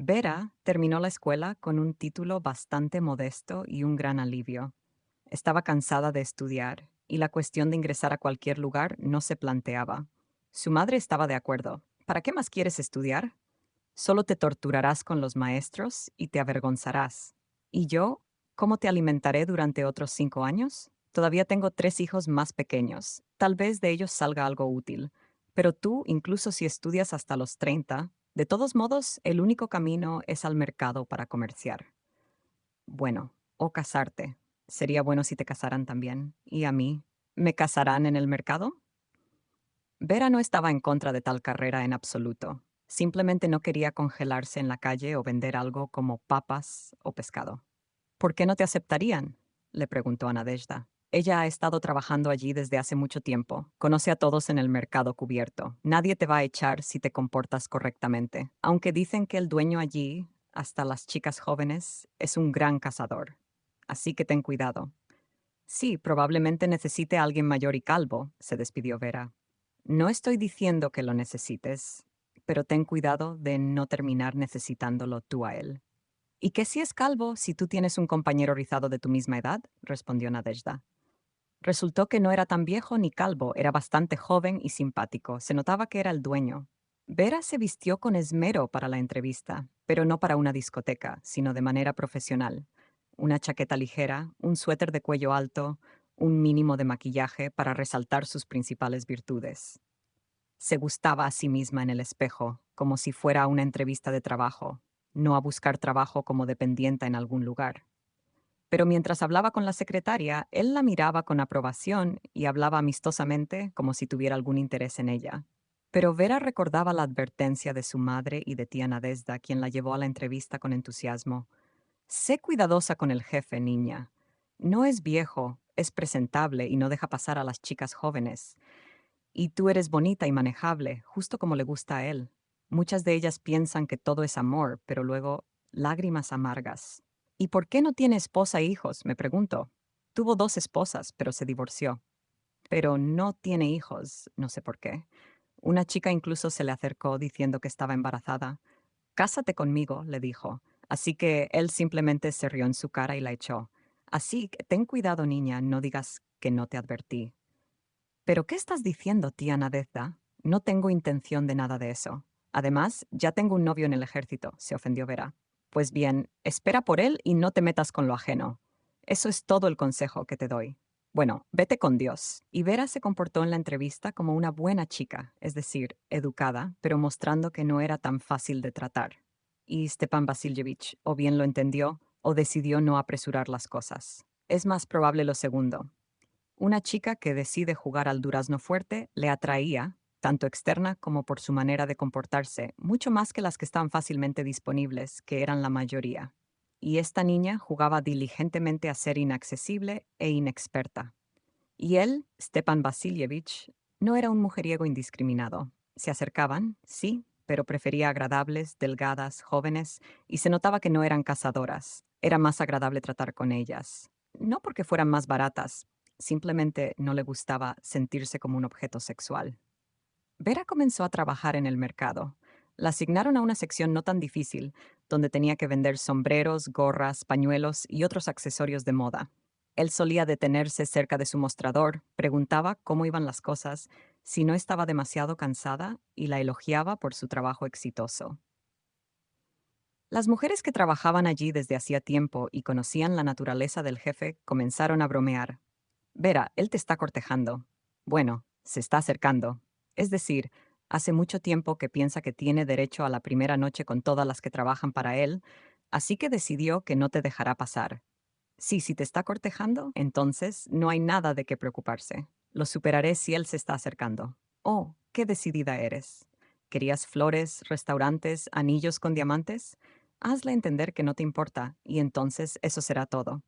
Vera terminó la escuela con un título bastante modesto y un gran alivio. Estaba cansada de estudiar y la cuestión de ingresar a cualquier lugar no se planteaba. Su madre estaba de acuerdo. ¿Para qué más quieres estudiar? Solo te torturarás con los maestros y te avergonzarás. ¿Y yo? ¿Cómo te alimentaré durante otros 5 años? Todavía tengo 3 hijos más pequeños. Tal vez de ellos salga algo útil. Pero tú, incluso si estudias hasta los 30, de todos modos, el único camino es al mercado para comerciar. Bueno, o casarte. Sería bueno si te casaran también. ¿Y a mí? ¿Me casarán en el mercado? Vera no estaba en contra de tal carrera en absoluto. Simplemente no quería congelarse en la calle o vender algo como papas o pescado. ¿Por qué no te aceptarían? Le preguntó a Nadezhda. Ella ha estado trabajando allí desde hace mucho tiempo. Conoce a todos en el mercado cubierto. Nadie te va a echar si te comportas correctamente. Aunque dicen que el dueño allí, hasta las chicas jóvenes, es un gran cazador. Así que ten cuidado. Sí, probablemente necesite a alguien mayor y calvo, se despidió Vera. No estoy diciendo que lo necesites, pero ten cuidado de no terminar necesitándolo tú a él. ¿Y qué si es calvo si tú tienes un compañero rizado de tu misma edad? Respondió Nadezhda. Resultó que no era tan viejo ni calvo, era bastante joven y simpático. Se notaba que era el dueño. Vera se vistió con esmero para la entrevista, pero no para una discoteca, sino de manera profesional. Una chaqueta ligera, un suéter de cuello alto, un mínimo de maquillaje para resaltar sus principales virtudes. Se gustaba a sí misma en el espejo, como si fuera a una entrevista de trabajo, no a buscar trabajo como dependienta en algún lugar. Pero mientras hablaba con la secretaria, él la miraba con aprobación y hablaba amistosamente como si tuviera algún interés en ella. Pero Vera recordaba la advertencia de su madre y de tía Nadezhda, quien la llevó a la entrevista con entusiasmo. Sé cuidadosa con el jefe, niña. No es viejo, es presentable y no deja pasar a las chicas jóvenes. Y tú eres bonita y manejable, justo como le gusta a él. Muchas de ellas piensan que todo es amor, pero luego lágrimas amargas. ¿Y por qué no tiene esposa e hijos? Me pregunto. Tuvo 2 esposas, pero se divorció. Pero no tiene hijos, no sé por qué. Una chica incluso se le acercó diciendo que estaba embarazada. Cásate conmigo, le dijo. Así que él simplemente se rió en su cara y la echó. Así que ten cuidado, niña, no digas que no te advertí. ¿Pero qué estás diciendo, tía Nadezda? No tengo intención de nada de eso. Además, ya tengo un novio en el ejército, se ofendió Vera. Pues bien, espera por él y no te metas con lo ajeno. Eso es todo el consejo que te doy. Bueno, vete con Dios. Y Vera se comportó en la entrevista como una buena chica, es decir, educada, pero mostrando que no era tan fácil de tratar. Y Stepan Vasilyevich o bien lo entendió o decidió no apresurar las cosas. Es más probable lo segundo. Una chica que decide jugar al durazno fuerte le atraía, tanto externa como por su manera de comportarse, mucho más que las que estaban fácilmente disponibles, que eran la mayoría. Y esta niña jugaba diligentemente a ser inaccesible e inexperta. Y él, Stepan Vasilyevich, no era un mujeriego indiscriminado. Se acercaban, sí, pero prefería agradables, delgadas, jóvenes, y se notaba que no eran cazadoras. Era más agradable tratar con ellas. No porque fueran más baratas, simplemente no le gustaba sentirse como un objeto sexual. Vera comenzó a trabajar en el mercado. La asignaron a una sección no tan difícil, donde tenía que vender sombreros, gorras, pañuelos y otros accesorios de moda. Él solía detenerse cerca de su mostrador, preguntaba cómo iban las cosas, si no estaba demasiado cansada y la elogiaba por su trabajo exitoso. Las mujeres que trabajaban allí desde hacía tiempo y conocían la naturaleza del jefe comenzaron a bromear. Vera, él te está cortejando. Bueno, se está acercando. Es decir, hace mucho tiempo que piensa que tiene derecho a la primera noche con todas las que trabajan para él, así que decidió que no te dejará pasar. Sí, si te está cortejando, entonces no hay nada de qué preocuparse. Lo superaré si él se está acercando. Oh, qué decidida eres. ¿Querías flores, restaurantes, anillos con diamantes? Hazle entender que no te importa, y entonces eso será todo.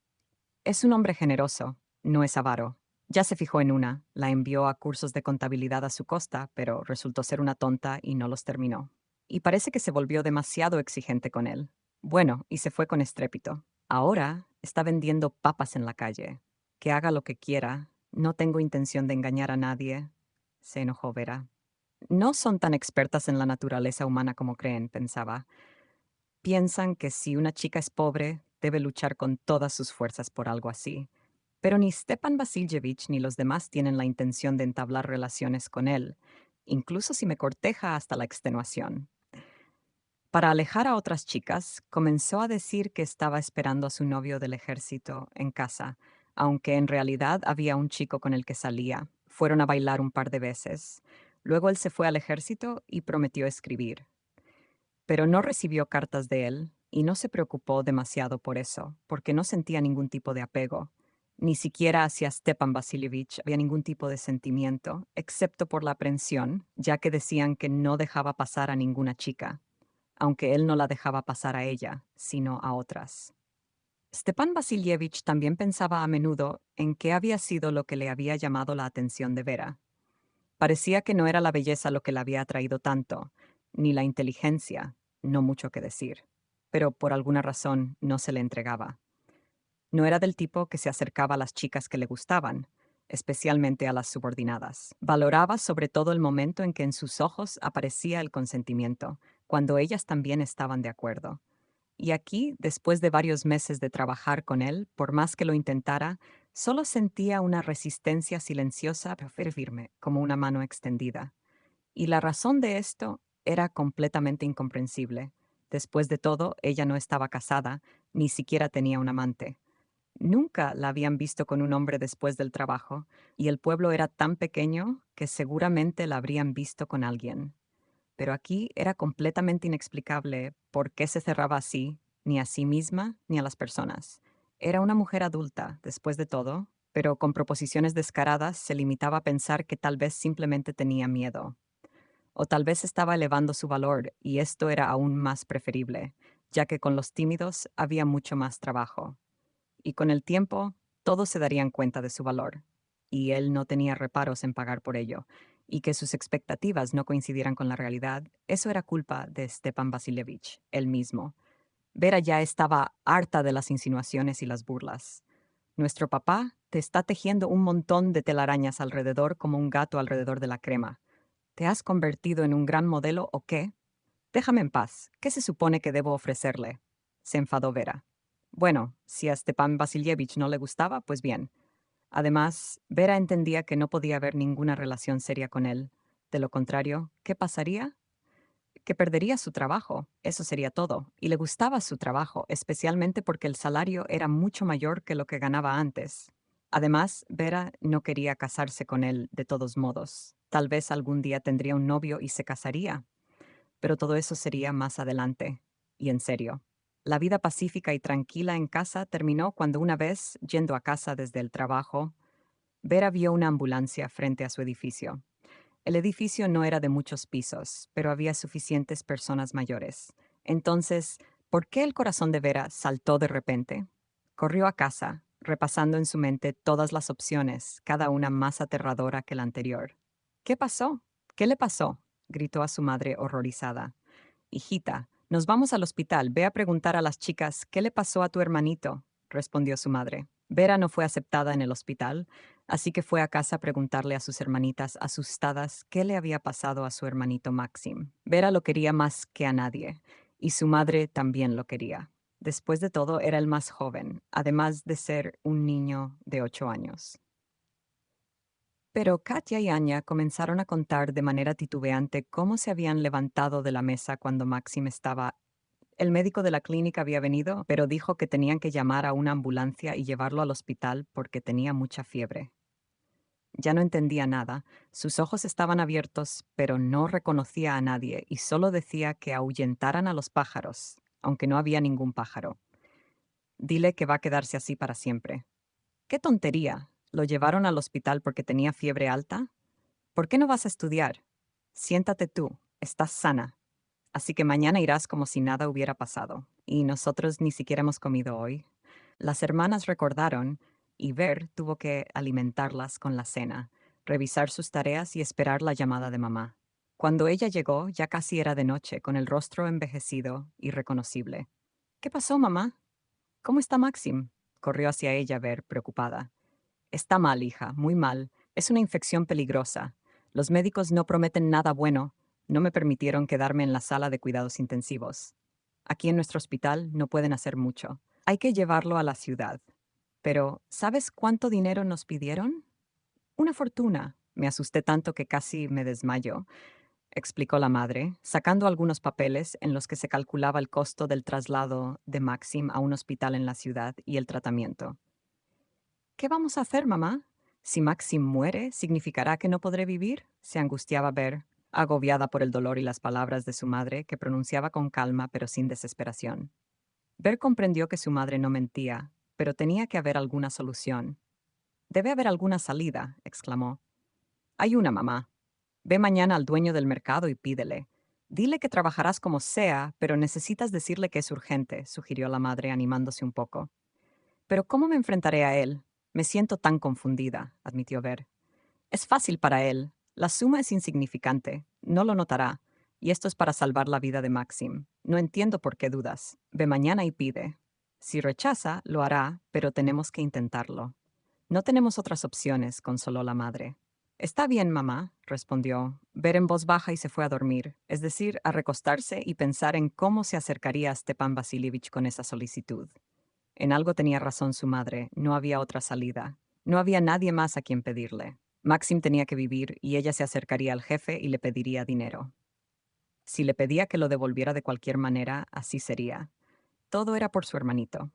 Es un hombre generoso, no es avaro. Ya se fijó en una, la envió a cursos de contabilidad a su costa, pero resultó ser una tonta y no los terminó. Y parece que se volvió demasiado exigente con él. Bueno, y se fue con estrépito. Ahora está vendiendo papas en la calle. Que haga lo que quiera. No tengo intención de engañar a nadie. Se enojó Vera. No son tan expertas en la naturaleza humana como creen, pensaba. Piensan que si una chica es pobre, debe luchar con todas sus fuerzas por algo así. Pero ni Stepan Vasilyevich ni los demás tienen la intención de entablar relaciones con él, incluso si me corteja hasta la extenuación. Para alejar a otras chicas, comenzó a decir que estaba esperando a su novio del ejército en casa, aunque en realidad había un chico con el que salía. Fueron a bailar un par de veces. Luego él se fue al ejército y prometió escribir. Pero no recibió cartas de él y no se preocupó demasiado por eso, porque no sentía ningún tipo de apego. Ni siquiera hacia Stepan Vasilievich había ningún tipo de sentimiento, excepto por la aprensión, ya que decían que no dejaba pasar a ninguna chica, aunque él no la dejaba pasar a ella, sino a otras. Stepan Vasilievich también pensaba a menudo en qué había sido lo que le había llamado la atención de Vera. Parecía que no era la belleza lo que la había atraído tanto, ni la inteligencia, no mucho que decir, pero por alguna razón no se le entregaba. No era del tipo que se acercaba a las chicas que le gustaban, especialmente a las subordinadas. Valoraba sobre todo el momento en que en sus ojos aparecía el consentimiento, cuando ellas también estaban de acuerdo. Y aquí, después de varios meses de trabajar con él, por más que lo intentara, solo sentía una resistencia silenciosa pero firme, como una mano extendida. Y la razón de esto era completamente incomprensible. Después de todo, ella no estaba casada, ni siquiera tenía un amante. Nunca la habían visto con un hombre después del trabajo, y el pueblo era tan pequeño que seguramente la habrían visto con alguien. Pero aquí era completamente inexplicable por qué se cerraba así, ni a sí misma ni a las personas. Era una mujer adulta, después de todo, pero con proposiciones descaradas se limitaba a pensar que tal vez simplemente tenía miedo. O tal vez estaba elevando su valor, y esto era aún más preferible, ya que con los tímidos había mucho más trabajo. Y con el tiempo, todos se darían cuenta de su valor, y él no tenía reparos en pagar por ello, y que sus expectativas no coincidieran con la realidad, eso era culpa de Stepan Vasilievich, él mismo. Vera ya estaba harta de las insinuaciones y las burlas. Nuestro papá te está tejiendo un montón de telarañas alrededor como un gato alrededor de la crema. ¿Te has convertido en un gran modelo o qué? Déjame en paz. ¿Qué se supone que debo ofrecerle? Se enfadó Vera. Bueno, si a Stepan Vasilievich no le gustaba, pues bien. Además, Vera entendía que no podía haber ninguna relación seria con él. De lo contrario, ¿qué pasaría? Que perdería su trabajo, eso sería todo, y le gustaba su trabajo, especialmente porque el salario era mucho mayor que lo que ganaba antes. Además, Vera no quería casarse con él de todos modos. Tal vez algún día tendría un novio y se casaría, pero todo eso sería más adelante. Y en serio. La vida pacífica y tranquila en casa terminó cuando una vez, yendo a casa desde el trabajo, Vera vio una ambulancia frente a su edificio. El edificio no era de muchos pisos, pero había suficientes personas mayores. Entonces, ¿por qué el corazón de Vera saltó de repente? Corrió a casa, repasando en su mente todas las opciones, cada una más aterradora que la anterior. ¿Qué pasó? ¿Qué le pasó? Gritó a su madre horrorizada. Hijita, nos vamos al hospital. Ve a preguntar a las chicas qué le pasó a tu hermanito, respondió su madre. Vera no fue aceptada en el hospital, así que fue a casa a preguntarle a sus hermanitas asustadas qué le había pasado a su hermanito Maxim. Vera lo quería más que a nadie, y su madre también lo quería. Después de todo, era el más joven, además de ser un niño de 8 años. Pero Katia y Anya comenzaron a contar de manera titubeante cómo se habían levantado de la mesa cuando Maxim estaba. El médico de la clínica había venido, pero dijo que tenían que llamar a una ambulancia y llevarlo al hospital porque tenía mucha fiebre. Ya no entendía nada, sus ojos estaban abiertos, pero no reconocía a nadie y solo decía que ahuyentaran a los pájaros, aunque no había ningún pájaro. Dile que va a quedarse así para siempre. ¡Qué tontería! ¿Lo llevaron al hospital porque tenía fiebre alta? ¿Por qué no vas a estudiar? Siéntate tú, estás sana. Así que mañana irás como si nada hubiera pasado. Y nosotros ni siquiera hemos comido hoy. Las hermanas recordaron, y Ver tuvo que alimentarlas con la cena, revisar sus tareas y esperar la llamada de mamá. Cuando ella llegó, ya casi era de noche, con el rostro envejecido, irreconocible. ¿Qué pasó, mamá? ¿Cómo está Maxim? Corrió hacia ella Ver, preocupada. Está mal, hija, muy mal. Es una infección peligrosa. Los médicos no prometen nada bueno. No me permitieron quedarme en la sala de cuidados intensivos. Aquí en nuestro hospital no pueden hacer mucho. Hay que llevarlo a la ciudad. Pero, ¿sabes cuánto dinero nos pidieron? Una fortuna. Me asusté tanto que casi me desmayo, explicó la madre, sacando algunos papeles en los que se calculaba el costo del traslado de Maxim a un hospital en la ciudad y el tratamiento. ¿Qué vamos a hacer, mamá? Si Maxim muere, ¿significará que no podré vivir? Se angustiaba Ver, agobiada por el dolor y las palabras de su madre, que pronunciaba con calma pero sin desesperación. Ver comprendió que su madre no mentía, pero tenía que haber alguna solución. Debe haber alguna salida, exclamó. Hay una, mamá. Ve mañana al dueño del mercado y pídele. Dile que trabajarás como sea, pero necesitas decirle que es urgente, sugirió la madre, animándose un poco. Pero ¿cómo me enfrentaré a él? Me siento tan confundida, admitió Ver. Es fácil para él. La suma es insignificante. No lo notará. Y esto es para salvar la vida de Maxim. No entiendo por qué dudas. Ve mañana y pide. Si rechaza, lo hará, pero tenemos que intentarlo. No tenemos otras opciones, consoló la madre. Está bien, mamá, respondió, Ver en voz baja y se fue a dormir, es decir, a recostarse y pensar en cómo se acercaría a Stepan Vasilievich con esa solicitud. En algo tenía razón su madre, no había otra salida. No había nadie más a quien pedirle. Maxim tenía que vivir y ella se acercaría al jefe y le pediría dinero. Si le pedía que lo devolviera de cualquier manera, así sería. Todo era por su hermanito.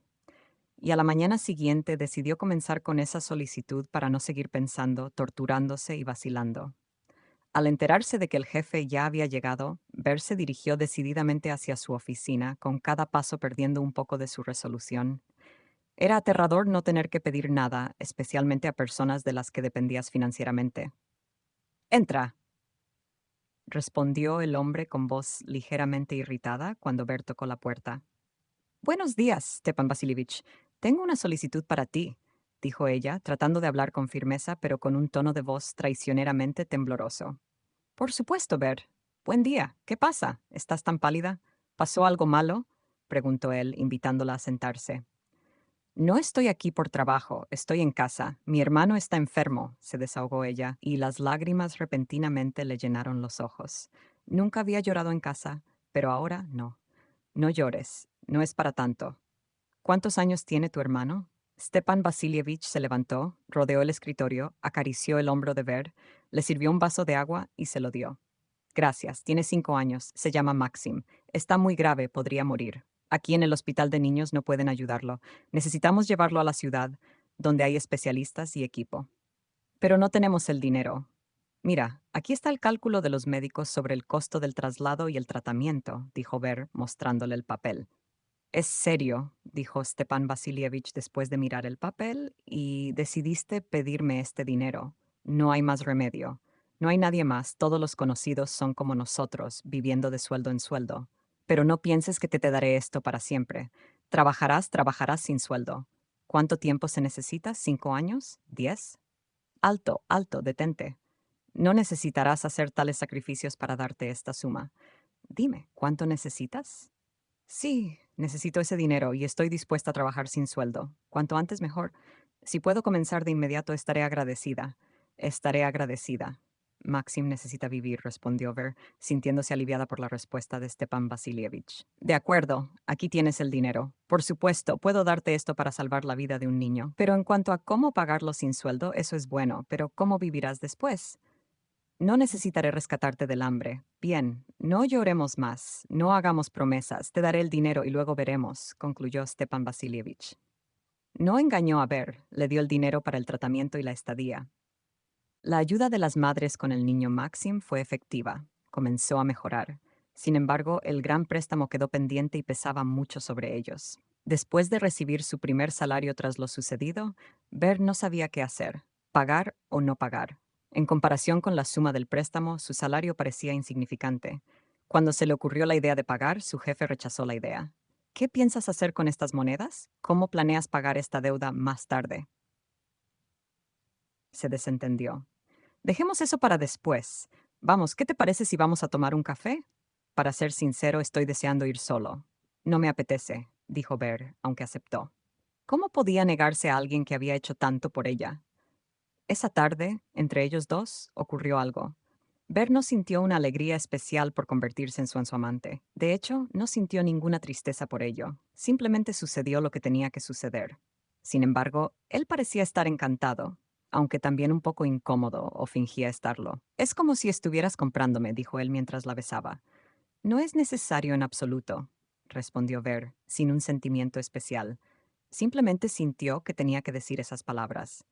Y a la mañana siguiente decidió comenzar con esa solicitud para no seguir pensando, torturándose y vacilando. Al enterarse de que el jefe ya había llegado, Ver se dirigió decididamente hacia su oficina, con cada paso perdiendo un poco de su resolución. Era aterrador no tener que pedir nada, especialmente a personas de las que dependías financieramente. Entra, respondió el hombre con voz ligeramente irritada cuando Ver tocó la puerta. Buenos días, Stepan Vasilievich. Tengo una solicitud para ti, dijo ella, tratando de hablar con firmeza, pero con un tono de voz traicioneramente tembloroso. Por supuesto, Ver. Buen día. ¿Qué pasa? ¿Estás tan pálida? ¿Pasó algo malo? Preguntó él, invitándola a sentarse. No estoy aquí por trabajo, estoy en casa. Mi hermano está enfermo, se desahogó ella, y las lágrimas repentinamente le llenaron los ojos. Nunca había llorado en casa, pero ahora no. No llores, no es para tanto. ¿Cuántos años tiene tu hermano? Stepan Vasilievich se levantó, rodeó el escritorio, acarició el hombro de Ver, le sirvió un vaso de agua y se lo dio. Gracias, tiene 5 años, se llama Maxim. Está muy grave, podría morir. Aquí en el hospital de niños no pueden ayudarlo. Necesitamos llevarlo a la ciudad, donde hay especialistas y equipo. Pero no tenemos el dinero. Mira, aquí está el cálculo de los médicos sobre el costo del traslado y el tratamiento, dijo Ver, mostrándole el papel. Es serio, dijo Stepan Vasilievich después de mirar el papel, y decidiste pedirme este dinero. No hay más remedio. No hay nadie más, todos los conocidos son como nosotros, viviendo de sueldo en sueldo. Pero no pienses que te daré esto para siempre. Trabajarás sin sueldo. ¿Cuánto tiempo se necesita? ¿5 años? ¿10? Alto, alto, detente. No necesitarás hacer tales sacrificios para darte esta suma. Dime, ¿cuánto necesitas? Sí, necesito ese dinero y estoy dispuesta a trabajar sin sueldo. Cuanto antes mejor. Si puedo comenzar de inmediato, estaré agradecida. Estaré agradecida. Maxim necesita vivir, respondió Ver, sintiéndose aliviada por la respuesta de Stepan Vasilievich. De acuerdo, aquí tienes el dinero. Por supuesto, puedo darte esto para salvar la vida de un niño. Pero en cuanto a cómo pagarlo sin sueldo, eso es bueno. Pero ¿cómo vivirás después? No necesitaré rescatarte del hambre. Bien, no lloremos más, no hagamos promesas, te daré el dinero y luego veremos, concluyó Stepan Vasilievich. No engañó a Ver, le dio el dinero para el tratamiento y la estadía. La ayuda de las madres con el niño Maxim fue efectiva, comenzó a mejorar. Sin embargo, el gran préstamo quedó pendiente y pesaba mucho sobre ellos. Después de recibir su primer salario tras lo sucedido, Ver no sabía qué hacer, pagar o no pagar. En comparación con la suma del préstamo, su salario parecía insignificante. Cuando se le ocurrió la idea de pagar, su jefe rechazó la idea. ¿Qué piensas hacer con estas monedas? ¿Cómo planeas pagar esta deuda más tarde? Se desentendió. Dejemos eso para después. Vamos, ¿qué te parece si vamos a tomar un café? Para ser sincero, estoy deseando ir solo. No me apetece, dijo Bear, aunque aceptó. ¿Cómo podía negarse a alguien que había hecho tanto por ella? Esa tarde, entre ellos dos, ocurrió algo. Ver no sintió una alegría especial por convertirse en su amante. De hecho, no sintió ninguna tristeza por ello. Simplemente sucedió lo que tenía que suceder. Sin embargo, él parecía estar encantado, aunque también un poco incómodo o fingía estarlo. Es como si estuvieras comprándome, dijo él mientras la besaba. No es necesario en absoluto, respondió Ver, sin un sentimiento especial. Simplemente sintió que tenía que decir esas palabras.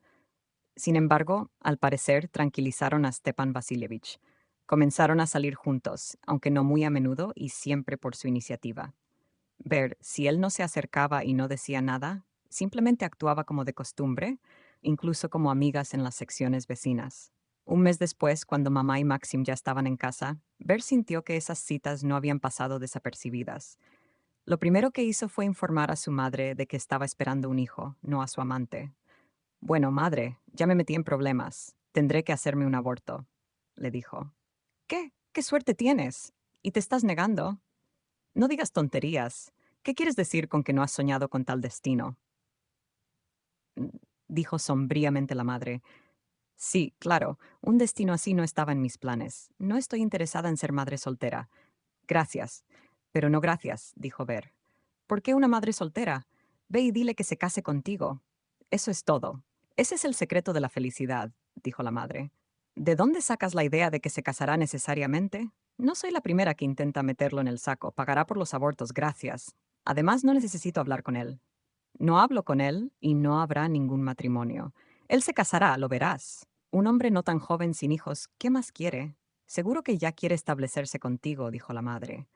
Sin embargo, al parecer tranquilizaron a Stepan Vasilievich. Comenzaron a salir juntos, aunque no muy a menudo y siempre por su iniciativa. Ver, si él no se acercaba y no decía nada, simplemente actuaba como de costumbre, incluso como amigas en las secciones vecinas. Un mes después, cuando mamá y Maxim ya estaban en casa, Ver sintió que esas citas no habían pasado desapercibidas. Lo primero que hizo fue informar a su madre de que estaba esperando un hijo, no a su amante. Bueno, madre, ya me metí en problemas. Tendré que hacerme un aborto, le dijo. ¿Qué? ¿Qué suerte tienes? ¿Y te estás negando? No digas tonterías. ¿Qué quieres decir con que no has soñado con tal destino? Mm, dijo sombríamente la madre. Sí, claro, un destino así no estaba en mis planes. No estoy interesada en ser madre soltera. Gracias. Pero no gracias, dijo Ver. ¿Por qué una madre soltera? Ve y dile que se case contigo. Eso es todo. Ese es el secreto de la felicidad, dijo la madre. ¿De dónde sacas la idea de que se casará necesariamente? No soy la primera que intenta meterlo en el saco. Pagará por los abortos, gracias. Además, no necesito hablar con él. No hablo con él y no habrá ningún matrimonio. Él se casará, lo verás. Un hombre no tan joven sin hijos, ¿qué más quiere? Seguro que ya quiere establecerse contigo, dijo la madre.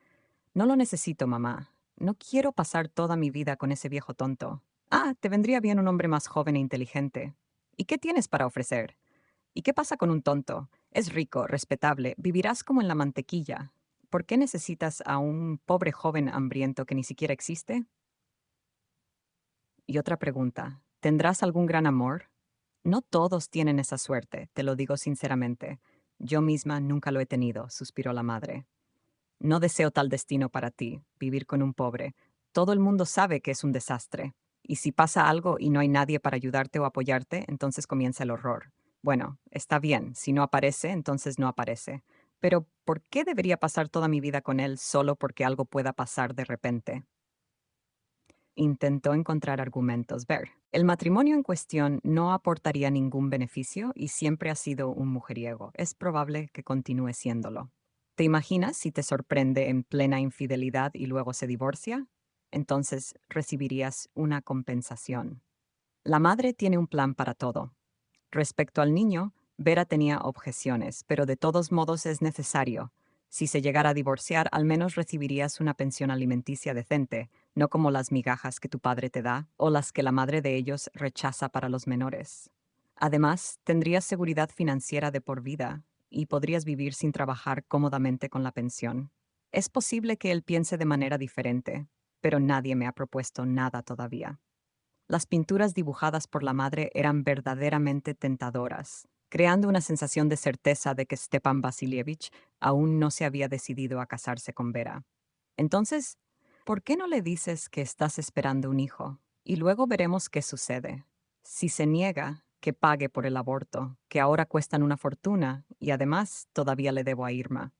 No lo necesito, mamá. No quiero pasar toda mi vida con ese viejo tonto. Ah, te vendría bien un hombre más joven e inteligente. ¿Y qué tienes para ofrecer? ¿Y qué pasa con un tonto? Es rico, respetable, vivirás como en la mantequilla. ¿Por qué necesitas a un pobre joven hambriento que ni siquiera existe? Y otra pregunta, ¿tendrás algún gran amor? No todos tienen esa suerte, te lo digo sinceramente. Yo misma nunca lo he tenido, suspiró la madre. No deseo tal destino para ti, vivir con un pobre. Todo el mundo sabe que es un desastre. Y si pasa algo y no hay nadie para ayudarte o apoyarte, entonces comienza el horror. Bueno, está bien, si no aparece, entonces no aparece. Pero ¿por qué debería pasar toda mi vida con él solo porque algo pueda pasar de repente? Intentó encontrar argumentos. Ver, el matrimonio en cuestión no aportaría ningún beneficio y siempre ha sido un mujeriego. Es probable que continúe siéndolo. ¿Te imaginas si te sorprende en plena infidelidad y luego se divorcia? Entonces recibirías una compensación. La madre tiene un plan para todo. Respecto al niño, Vera tenía objeciones, pero de todos modos es necesario. Si se llegara a divorciar, al menos recibirías una pensión alimenticia decente, no como las migajas que tu padre te da o las que la madre de ellos rechaza para los menores. Además, tendrías seguridad financiera de por vida y podrías vivir sin trabajar cómodamente con la pensión. Es posible que él piense de manera diferente, pero nadie me ha propuesto nada todavía. Las pinturas dibujadas por la madre eran verdaderamente tentadoras, creando una sensación de certeza de que Stepan Vasilievich aún no se había decidido a casarse con Vera. Entonces, ¿por qué no le dices que estás esperando un hijo? Y luego veremos qué sucede. Si se niega, que pague por el aborto, que ahora cuestan una fortuna, y además todavía le debo a Irma.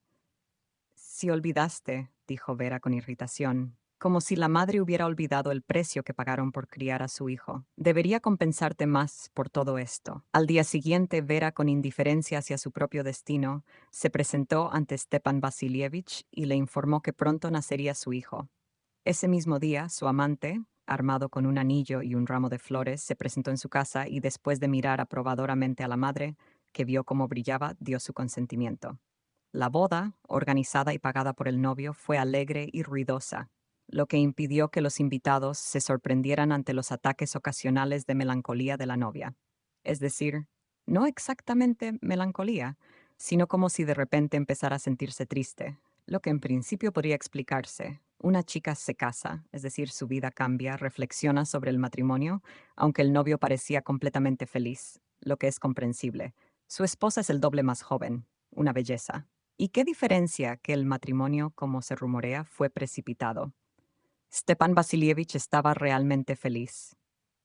Si olvidaste, dijo Vera con irritación, como si la madre hubiera olvidado el precio que pagaron por criar a su hijo. Debería compensarte más por todo esto. Al día siguiente, Vera, con indiferencia hacia su propio destino, se presentó ante Stepan Vasilievich y le informó que pronto nacería su hijo. Ese mismo día, su amante, armado con un anillo y un ramo de flores, se presentó en su casa y después de mirar aprobadoramente a la madre, que vio cómo brillaba, dio su consentimiento. La boda, organizada y pagada por el novio, fue alegre y ruidosa, lo que impidió que los invitados se sorprendieran ante los ataques ocasionales de melancolía de la novia. Es decir, no exactamente melancolía, sino como si de repente empezara a sentirse triste, lo que en principio podría explicarse. Una chica se casa, es decir, su vida cambia, reflexiona sobre el matrimonio, aunque el novio parecía completamente feliz, lo que es comprensible. Su esposa es el doble más joven, una belleza. ¿Y qué diferencia que el matrimonio, como se rumorea, fue precipitado? Stepan Vasilievich estaba realmente feliz.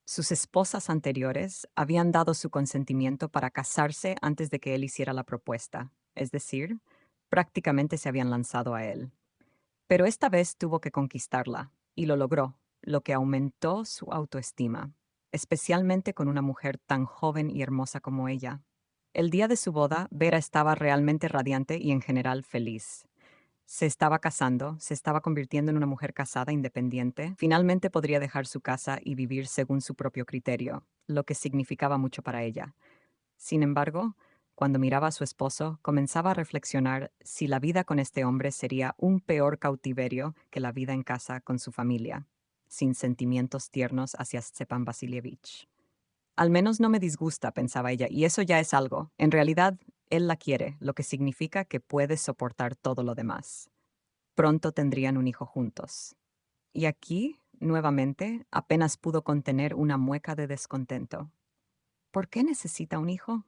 Sus esposas anteriores habían dado su consentimiento para casarse antes de que él hiciera la propuesta. es decir, prácticamente se habían lanzado a él. Pero esta vez tuvo que conquistarla, y lo logró, lo que aumentó su autoestima, especialmente con una mujer tan joven y hermosa como ella. El día de su boda, Vera estaba realmente radiante y en general feliz. Se estaba casando, se estaba convirtiendo en una mujer casada independiente. Finalmente podría dejar su casa y vivir según su propio criterio, lo que significaba mucho para ella. Sin embargo, cuando miraba a su esposo, comenzaba a reflexionar si la vida con este hombre sería un peor cautiverio que la vida en casa con su familia, sin sentimientos tiernos hacia Stepan Vasilievich. Al menos no me disgusta, pensaba ella, y eso ya es algo. En realidad, él la quiere, lo que significa que puede soportar todo lo demás. Pronto tendrían un hijo juntos. Y aquí, nuevamente, apenas pudo contener una mueca de descontento. ¿Por qué necesita un hijo?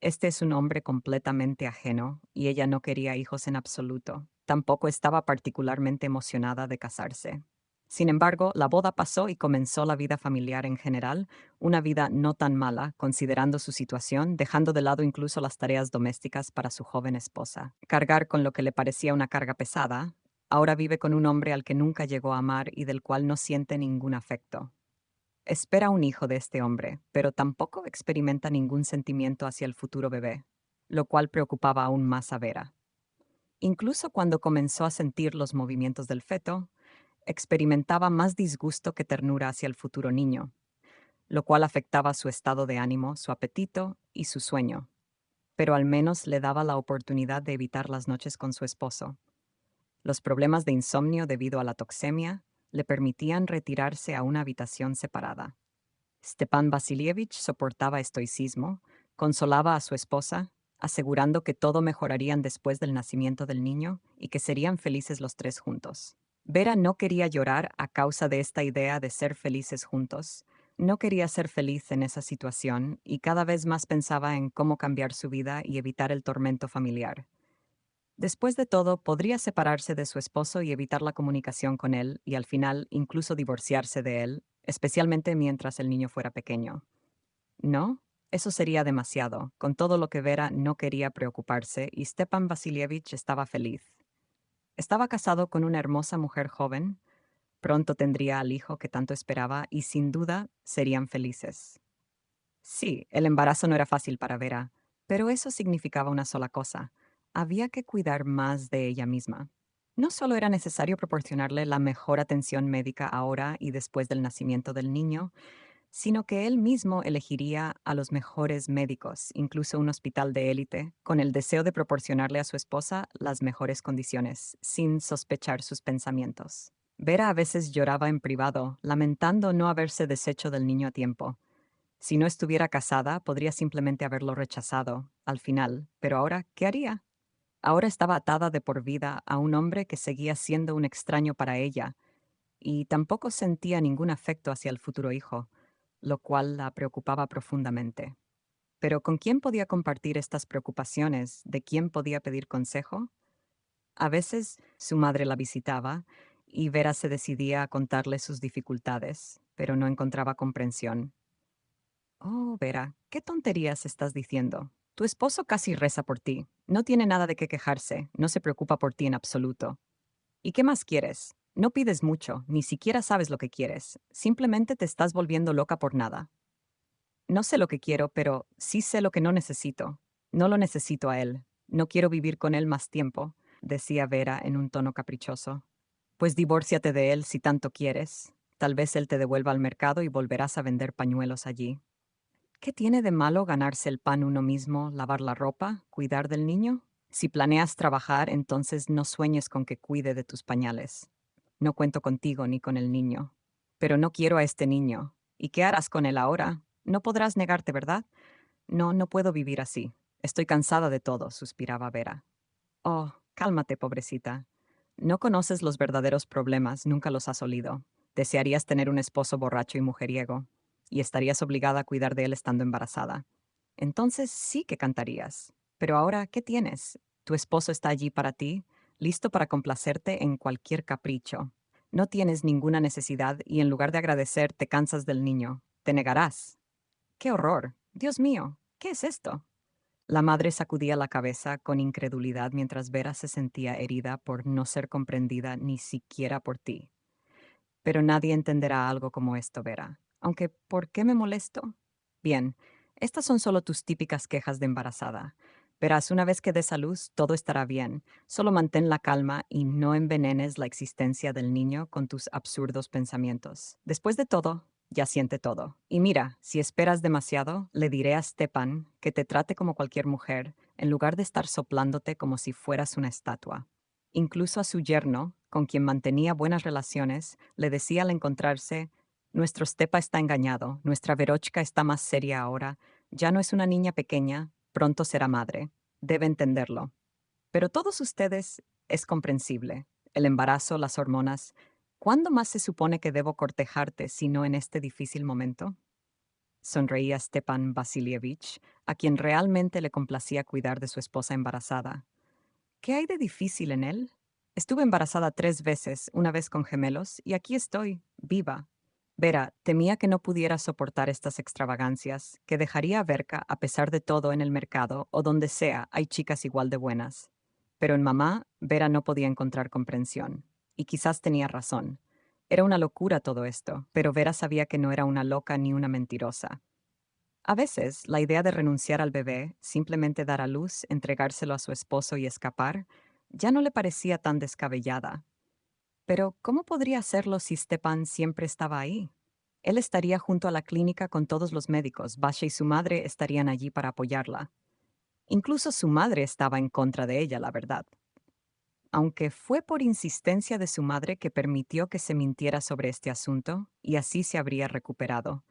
Este es un hombre completamente ajeno, y ella no quería hijos en absoluto. Tampoco estaba particularmente emocionada de casarse. Sin embargo, la boda pasó y comenzó la vida familiar en general, una vida no tan mala, considerando su situación, dejando de lado incluso las tareas domésticas para su joven esposa. Cargar con lo que le parecía una carga pesada, ahora vive con un hombre al que nunca llegó a amar y del cual no siente ningún afecto. Espera un hijo de este hombre, pero tampoco experimenta ningún sentimiento hacia el futuro bebé, lo cual preocupaba aún más a Vera. Incluso cuando comenzó a sentir los movimientos del feto, experimentaba más disgusto que ternura hacia el futuro niño, lo cual afectaba su estado de ánimo, su apetito y su sueño, pero al menos le daba la oportunidad de evitar las noches con su esposo. Los problemas de insomnio debido a la toxemia le permitían retirarse a una habitación separada. Stepan Vasilievich soportaba estoicismo, consolaba a su esposa, asegurando que todo mejorarían después del nacimiento del niño y que serían felices los tres juntos. Vera no quería llorar a causa de esta idea de ser felices juntos. No quería ser feliz en esa situación y cada vez más pensaba en cómo cambiar su vida y evitar el tormento familiar. Después de todo, podría separarse de su esposo y evitar la comunicación con él y al final incluso divorciarse de él, especialmente mientras el niño fuera pequeño. No, eso sería demasiado. Con todo lo que Vera no quería preocuparse y Stepan Vasilievich estaba feliz. Estaba casado con una hermosa mujer joven, pronto tendría al hijo que tanto esperaba y sin duda serían felices. Sí, el embarazo no era fácil para Vera, pero eso significaba una sola cosa. Había que cuidar más de ella misma. No solo era necesario proporcionarle la mejor atención médica ahora y después del nacimiento del niño, sino que él mismo elegiría a los mejores médicos, incluso un hospital de élite, con el deseo de proporcionarle a su esposa las mejores condiciones, sin sospechar sus pensamientos. Vera a veces lloraba en privado, lamentando no haberse deshecho del niño a tiempo. Si no estuviera casada, podría simplemente haberlo rechazado, al final, pero ahora, ¿qué haría? Ahora estaba atada de por vida a un hombre que seguía siendo un extraño para ella, y tampoco sentía ningún afecto hacia el futuro hijo, lo cual la preocupaba profundamente. Pero ¿con quién podía compartir estas preocupaciones? ¿De quién podía pedir consejo? A veces su madre la visitaba y Vera se decidía a contarle sus dificultades, pero no encontraba comprensión. Oh, Vera, ¿qué tonterías estás diciendo? Tu esposo casi reza por ti. No tiene nada de qué quejarse, no se preocupa por ti en absoluto. ¿Y qué más quieres? No pides mucho, ni siquiera sabes lo que quieres. Simplemente te estás volviendo loca por nada. No sé lo que quiero, pero sí sé lo que no necesito. No lo necesito a él. No quiero vivir con él más tiempo, decía Vera en un tono caprichoso. Pues divórciate de él si tanto quieres. Tal vez él te devuelva al mercado y volverás a vender pañuelos allí. ¿Qué tiene de malo ganarse el pan uno mismo, lavar la ropa, cuidar del niño? Si planeas trabajar, entonces no sueñes con que cuide de tus pañales. No cuento contigo ni con el niño. Pero no quiero a este niño. ¿Y qué harás con él ahora? No podrás negarte, ¿verdad? No, no puedo vivir así. Estoy cansada de todo, suspiraba Vera. Oh, cálmate, pobrecita. No conoces los verdaderos problemas, nunca los has olido. Desearías tener un esposo borracho y mujeriego, y estarías obligada a cuidar de él estando embarazada. Entonces sí que cantarías. Pero ahora, ¿qué tienes? Tu esposo está allí para ti, listo para complacerte en cualquier capricho. No tienes ninguna necesidad y en lugar de agradecer te cansas del niño. Te negarás. ¡Qué horror! Dios mío, ¿qué es esto? La madre sacudía la cabeza con incredulidad mientras Vera se sentía herida por no ser comprendida ni siquiera por ti. Pero nadie entenderá algo como esto, Vera. Aunque, ¿por qué me molesto? Bien, estas son solo tus típicas quejas de embarazada. Verás, una vez que des a luz, todo estará bien. Solo mantén la calma y no envenenes la existencia del niño con tus absurdos pensamientos. Después de todo, ya siente todo. Y mira, si esperas demasiado, le diré a Stepan que te trate como cualquier mujer, en lugar de estar soplándote como si fueras una estatua. Incluso a su yerno, con quien mantenía buenas relaciones, le decía al encontrarse: nuestro Stepa está engañado, nuestra Verochka está más seria ahora, ya no es una niña pequeña, pronto será madre. Debe entenderlo. Pero todos ustedes es comprensible. El embarazo, las hormonas. ¿Cuándo más se supone que debo cortejarte si no en este difícil momento? Sonreía Stepan Vasilievich, a quien realmente le complacía cuidar de su esposa embarazada. ¿Qué hay de difícil en él? Estuve embarazada 3 veces, una vez con gemelos, y aquí estoy, viva. Vera, temía que no pudiera soportar estas extravagancias, que dejaría a Verka a pesar de todo en el mercado o donde sea hay chicas igual de buenas. Pero en mamá, Vera no podía encontrar comprensión. Y quizás tenía razón. Era una locura todo esto, pero Vera sabía que no era una loca ni una mentirosa. A veces, la idea de renunciar al bebé, simplemente dar a luz, entregárselo a su esposo y escapar, ya no le parecía tan descabellada. Pero, ¿cómo podría hacerlo si Stepan siempre estaba ahí? Él estaría junto a la clínica con todos los médicos, Basha y su madre estarían allí para apoyarla. Incluso su madre estaba en contra de ella, la verdad. Aunque fue por insistencia de su madre que permitió que se mintiera sobre este asunto, y así se habría recuperado.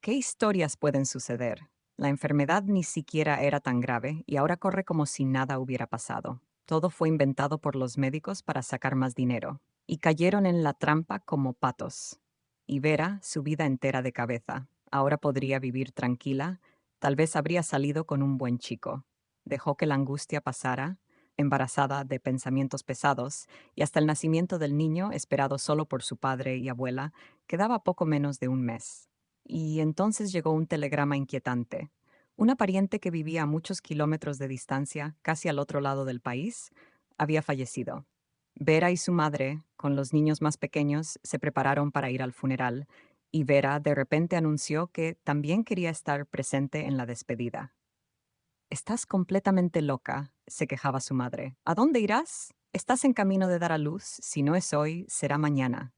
¿Qué historias pueden suceder? La enfermedad ni siquiera era tan grave y ahora corre como si nada hubiera pasado. Todo fue inventado por los médicos para sacar más dinero. Y cayeron en la trampa como patos. Y Vera, su vida entera de cabeza. Ahora podría vivir tranquila. Tal vez habría salido con un buen chico. Dejó que la angustia pasara, embarazada de pensamientos pesados, y hasta el nacimiento del niño, esperado solo por su padre y abuela, quedaba poco menos de un mes. Y entonces llegó un telegrama inquietante. Una pariente que vivía a muchos kilómetros de distancia, casi al otro lado del país, había fallecido. Vera y su madre, con los niños más pequeños, se prepararon para ir al funeral, y Vera de repente anunció que también quería estar presente en la despedida. Estás completamente loca, se quejaba su madre. ¿A dónde irás? Estás en camino de dar a luz. Si no es hoy, será mañana.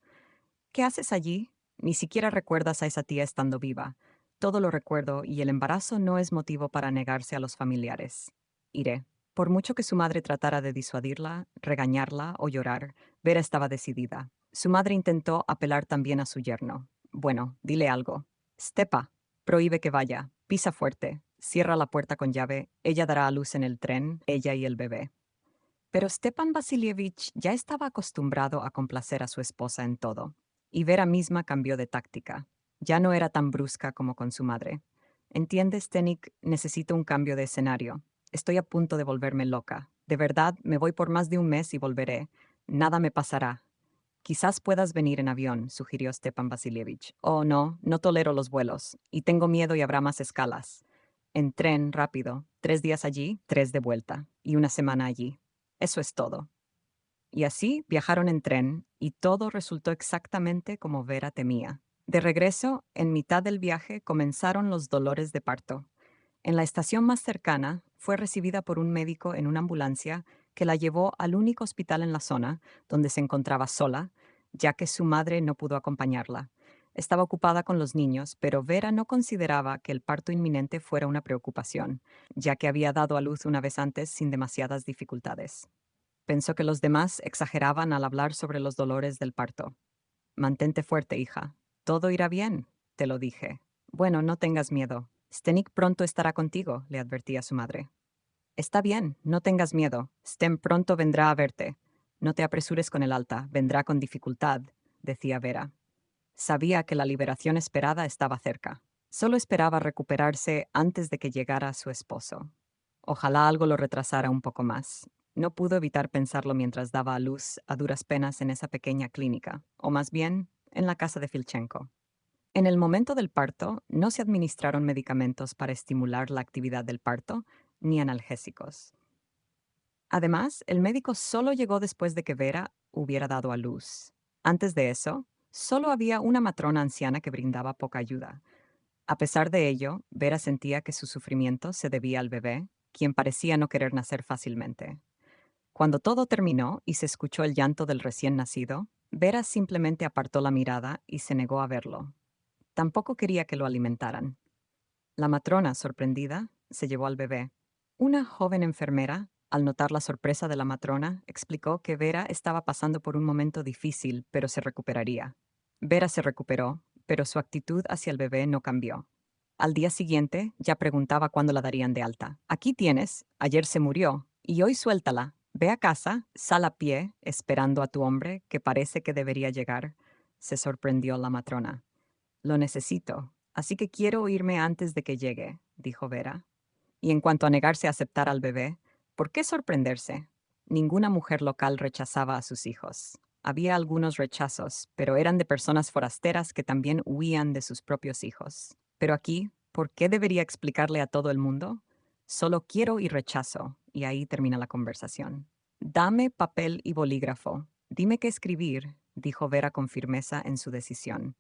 ¿Qué haces allí? Ni siquiera recuerdas a esa tía estando viva. Todo lo recuerdo y el embarazo no es motivo para negarse a los familiares. Iré. Por mucho que su madre tratara de disuadirla, regañarla o llorar, Vera estaba decidida. Su madre intentó apelar también a su yerno. Bueno, dile algo. Stepa, prohíbe que vaya. Pisa fuerte. Cierra la puerta con llave. Ella dará a luz en el tren, ella y el bebé. Pero Stepan Vasilievich ya estaba acostumbrado a complacer a su esposa en todo, y Vera misma cambió de táctica. Ya no era tan brusca como con su madre. ¿Entiendes, Tenik? Necesito un cambio de escenario. Estoy a punto de volverme loca. De verdad, me voy por más de un mes y volveré. Nada me pasará. Quizás puedas venir en avión, sugirió Stepan Vasilievich. Oh, no, no tolero los vuelos, y tengo miedo y habrá más escalas. En tren, rápido, 3 días allí, 3 de vuelta, y una semana allí. Eso es todo. Y así viajaron en tren, y todo resultó exactamente como Vera temía. De regreso, en mitad del viaje, comenzaron los dolores de parto. En la estación más cercana, fue recibida por un médico en una ambulancia que la llevó al único hospital en la zona, donde se encontraba sola, ya que su madre no pudo acompañarla. Estaba ocupada con los niños, pero Vera no consideraba que el parto inminente fuera una preocupación, ya que había dado a luz una vez antes sin demasiadas dificultades. Pensó que los demás exageraban al hablar sobre los dolores del parto. Mantente fuerte, hija. Todo irá bien, te lo dije. Bueno, no tengas miedo. Stenik pronto estará contigo, le advertía su madre. Está bien, no tengas miedo. Sten pronto vendrá a verte. No te apresures con el alta, vendrá con dificultad, decía Vera. Sabía que la liberación esperada estaba cerca. Solo esperaba recuperarse antes de que llegara su esposo. Ojalá algo lo retrasara un poco más. No pudo evitar pensarlo mientras daba a luz a duras penas en esa pequeña clínica, o más bien, en la casa de Filchenko. En el momento del parto, no se administraron medicamentos para estimular la actividad del parto, ni analgésicos. Además, el médico solo llegó después de que Vera hubiera dado a luz. Antes de eso, solo había una matrona anciana que brindaba poca ayuda. A pesar de ello, Vera sentía que su sufrimiento se debía al bebé, quien parecía no querer nacer fácilmente. Cuando todo terminó y se escuchó el llanto del recién nacido, Vera simplemente apartó la mirada y se negó a verlo. Tampoco quería que lo alimentaran. La matrona, sorprendida, se llevó al bebé. Una joven enfermera, al notar la sorpresa de la matrona, explicó que Vera estaba pasando por un momento difícil, pero se recuperaría. Vera se recuperó, pero su actitud hacia el bebé no cambió. Al día siguiente, ya preguntaba cuándo la darían de alta. Aquí tienes, ayer se murió, y hoy suéltala. Ve a casa, sal a pie, esperando a tu hombre, que parece que debería llegar. Se sorprendió la matrona. Lo necesito, así que quiero irme antes de que llegue, dijo Vera. Y en cuanto a negarse a aceptar al bebé, ¿por qué sorprenderse? Ninguna mujer local rechazaba a sus hijos. Había algunos rechazos, pero eran de personas forasteras que también huían de sus propios hijos. Pero aquí, ¿por qué debería explicarle a todo el mundo? Solo quiero y rechazo, y ahí termina la conversación. Dame papel y bolígrafo. Dime qué escribir, dijo Vera con firmeza en su decisión.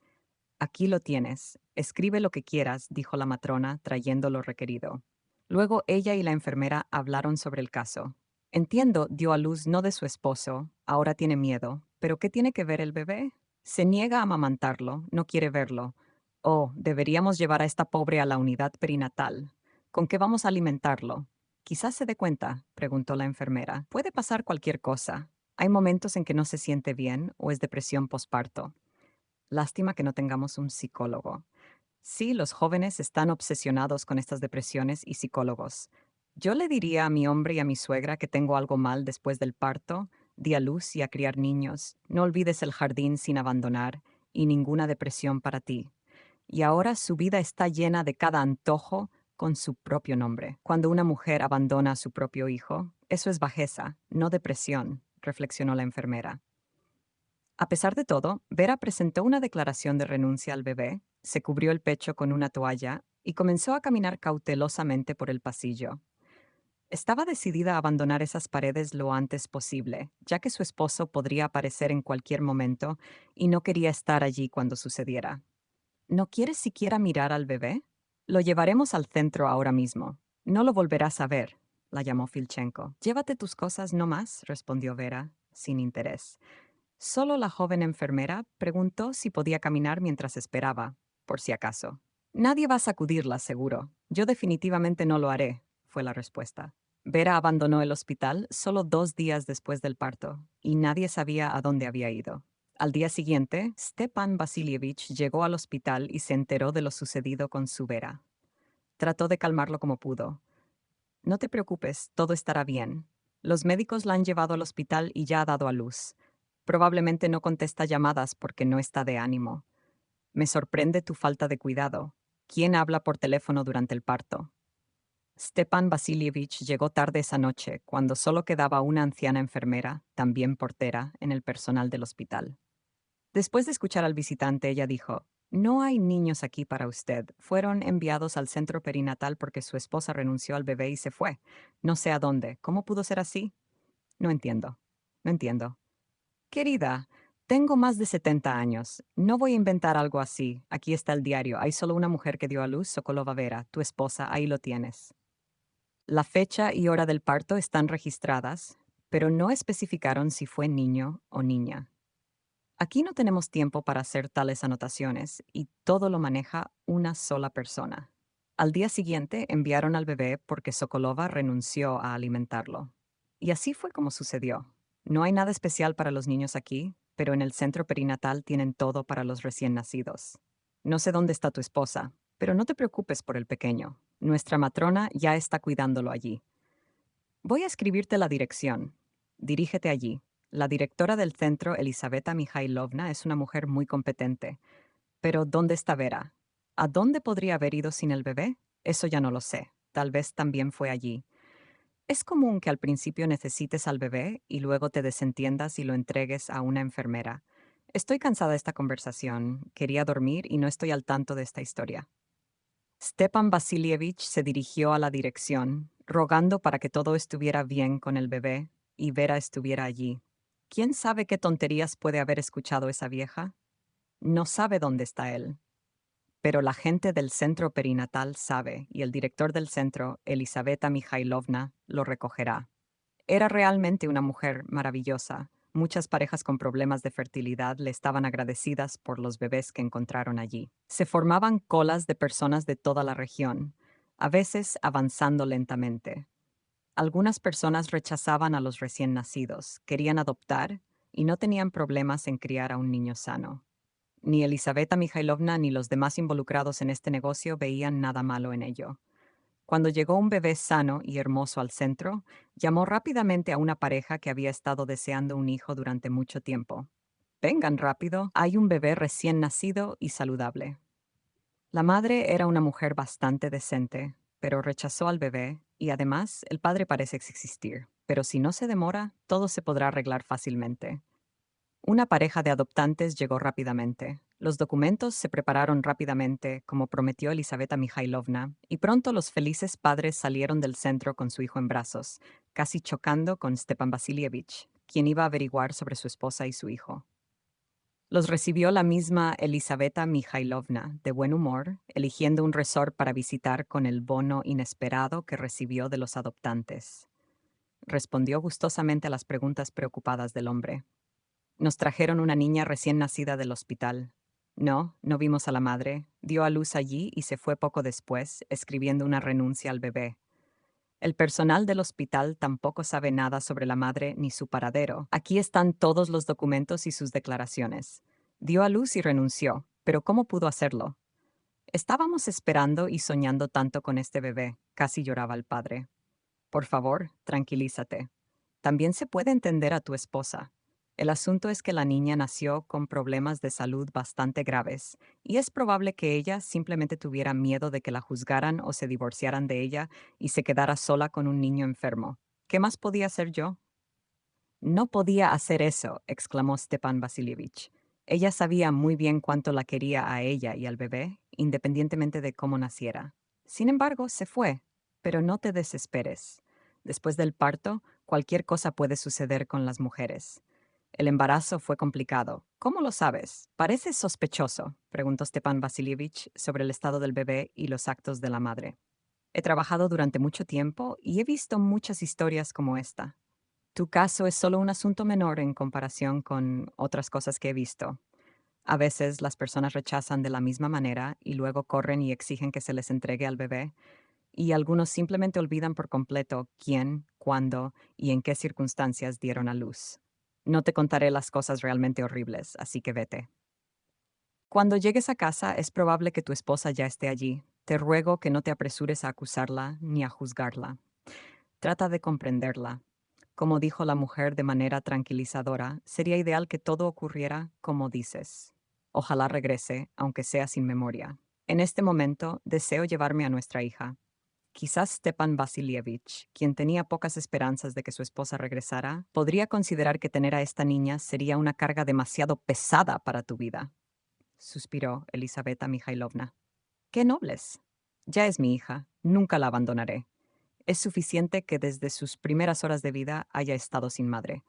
Aquí lo tienes. Escribe lo que quieras, dijo la matrona, trayendo lo requerido. Luego ella y la enfermera hablaron sobre el caso. Entiendo, dio a luz no de su esposo, ahora tiene miedo, pero ¿qué tiene que ver el bebé? Se niega a amamantarlo, no quiere verlo. Oh, deberíamos llevar a esta pobre a la unidad perinatal. ¿Con qué vamos a alimentarlo? Quizás se dé cuenta, preguntó la enfermera. Puede pasar cualquier cosa. Hay momentos en que no se siente bien o es depresión posparto. Lástima que no tengamos un psicólogo. Sí, los jóvenes están obsesionados con estas depresiones y psicólogos. Yo le diría a mi hombre y a mi suegra que tengo algo mal después del parto, di a luz y a criar niños. No olvides el jardín sin abandonar y ninguna depresión para ti. Y ahora su vida está llena de cada antojo con su propio nombre. Cuando una mujer abandona a su propio hijo, eso es bajeza, no depresión, reflexionó la enfermera. A pesar de todo, Vera presentó una declaración de renuncia al bebé, se cubrió el pecho con una toalla y comenzó a caminar cautelosamente por el pasillo. Estaba decidida a abandonar esas paredes lo antes posible, ya que su esposo podría aparecer en cualquier momento y no quería estar allí cuando sucediera. ¿No quieres siquiera mirar al bebé? Lo llevaremos al centro ahora mismo. No lo volverás a ver, la llamó Filchenko. Llévate tus cosas no más, respondió Vera, sin interés. Solo la joven enfermera preguntó si podía caminar mientras esperaba, por si acaso. Nadie va a sacudirla, seguro. Yo definitivamente no lo haré, fue la respuesta. Vera abandonó el hospital solo 2 días después del parto, y nadie sabía a dónde había ido. Al día siguiente, Stepan Vasilievich llegó al hospital y se enteró de lo sucedido con su Vera. Trató de calmarlo como pudo. No te preocupes, todo estará bien. Los médicos la han llevado al hospital y ya ha dado a luz. Probablemente no contesta llamadas porque no está de ánimo. Me sorprende tu falta de cuidado. ¿Quién habla por teléfono durante el parto? Stepan Vasilievich llegó tarde esa noche, cuando solo quedaba una anciana enfermera, también portera, en el personal del hospital. Después de escuchar al visitante, ella dijo, no hay niños aquí para usted. Fueron enviados al centro perinatal porque su esposa renunció al bebé y se fue. No sé a dónde. ¿Cómo pudo ser así? No entiendo. No entiendo. Querida, tengo más de 70 años. No voy a inventar algo así. Aquí está el diario. Hay solo una mujer que dio a luz, Sokolova Vera, tu esposa. Ahí lo tienes. La fecha y hora del parto están registradas, pero no especificaron si fue niño o niña. Aquí no tenemos tiempo para hacer tales anotaciones y todo lo maneja una sola persona. Al día siguiente enviaron al bebé porque Sokolova renunció a alimentarlo. Y así fue como sucedió. No hay nada especial para los niños aquí, pero en el centro perinatal tienen todo para los recién nacidos. No sé dónde está tu esposa, pero no te preocupes por el pequeño. Nuestra matrona ya está cuidándolo allí. Voy a escribirte la dirección. Dirígete allí. La directora del centro, Elisaveta Mikhailovna, es una mujer muy competente. Pero ¿dónde está Vera? ¿A dónde podría haber ido sin el bebé? Eso ya no lo sé. Tal vez también fue allí. Es común que al principio necesites al bebé y luego te desentiendas y lo entregues a una enfermera. Estoy cansada de esta conversación. Quería dormir y no estoy al tanto de esta historia. Stepan Vasilievich se dirigió a la dirección. rogando para que todo estuviera bien con el bebé y Vera estuviera allí. ¿Quién sabe qué tonterías puede haber escuchado esa vieja? No sabe dónde está él. Pero la gente del centro perinatal sabe y el director del centro, Elisaveta Mikhailovna, lo recogerá. Era realmente una mujer maravillosa. Muchas parejas con problemas de fertilidad le estaban agradecidas por los bebés que encontraron allí. Se formaban colas de personas de toda la región, a veces avanzando lentamente. Algunas personas rechazaban a los recién nacidos, querían adoptar y no tenían problemas en criar a un niño sano. Ni Elisaveta Mikhailovna ni los demás involucrados en este negocio veían nada malo en ello. Cuando llegó un bebé sano y hermoso al centro, llamó rápidamente a una pareja que había estado deseando un hijo durante mucho tiempo. Vengan rápido, hay un bebé recién nacido y saludable. La madre era una mujer bastante decente, pero rechazó al bebé y además el padre parece existir. Pero si no se demora, todo se podrá arreglar fácilmente. Una pareja de adoptantes llegó rápidamente. Los documentos se prepararon rápidamente, como prometió Elisaveta Mikhailovna, y pronto los felices padres salieron del centro con su hijo en brazos, casi chocando con Stepan Vasilievich, quien iba a averiguar sobre su esposa y su hijo. Los recibió la misma Elisaveta Mikhailovna, de buen humor, eligiendo un resort para visitar con el bono inesperado que recibió de los adoptantes. Respondió gustosamente a las preguntas preocupadas del hombre. Nos trajeron una niña recién nacida del hospital. No, no vimos a la madre. Dio a luz allí y se fue poco después, escribiendo una renuncia al bebé. El personal del hospital tampoco sabe nada sobre la madre ni su paradero. Aquí están todos los documentos y sus declaraciones. Dio a luz y renunció, pero ¿cómo pudo hacerlo? Estábamos esperando y soñando tanto con este bebé, casi lloraba el padre. Por favor, tranquilízate. También se puede entender a tu esposa. El asunto es que la niña nació con problemas de salud bastante graves, y es probable que ella simplemente tuviera miedo de que la juzgaran o se divorciaran de ella y se quedara sola con un niño enfermo. ¿Qué más podía hacer yo? No podía hacer eso, exclamó Stepan Vasilievich. Ella sabía muy bien cuánto la quería a ella y al bebé, independientemente de cómo naciera. Sin embargo, se fue. Pero no te desesperes. Después del parto, cualquier cosa puede suceder con las mujeres. El embarazo fue complicado. ¿Cómo lo sabes? Parece sospechoso, preguntó Stepan Vasilievich sobre el estado del bebé y los actos de la madre. He trabajado durante mucho tiempo y he visto muchas historias como esta. Tu caso es solo un asunto menor en comparación con otras cosas que he visto. A veces las personas rechazan de la misma manera y luego corren y exigen que se les entregue al bebé, y algunos simplemente olvidan por completo quién, cuándo y en qué circunstancias dieron a luz. No te contaré las cosas realmente horribles, así que vete. Cuando llegues a casa es probable que tu esposa ya esté allí. Te ruego que no te apresures a acusarla ni a juzgarla. Trata de comprenderla. Como dijo la mujer de manera tranquilizadora, sería ideal que todo ocurriera como dices. Ojalá regrese, aunque sea sin memoria. En este momento deseo llevarme a nuestra hija. Quizás Stepan Vasilievich, quien tenía pocas esperanzas de que su esposa regresara, podría considerar que tener a esta niña sería una carga demasiado pesada para tu vida. Suspiró Elisaveta Mikhailovna. ¡Qué nobles! Ya es mi hija, nunca la abandonaré. Es suficiente que desde sus primeras horas de vida haya estado sin madre.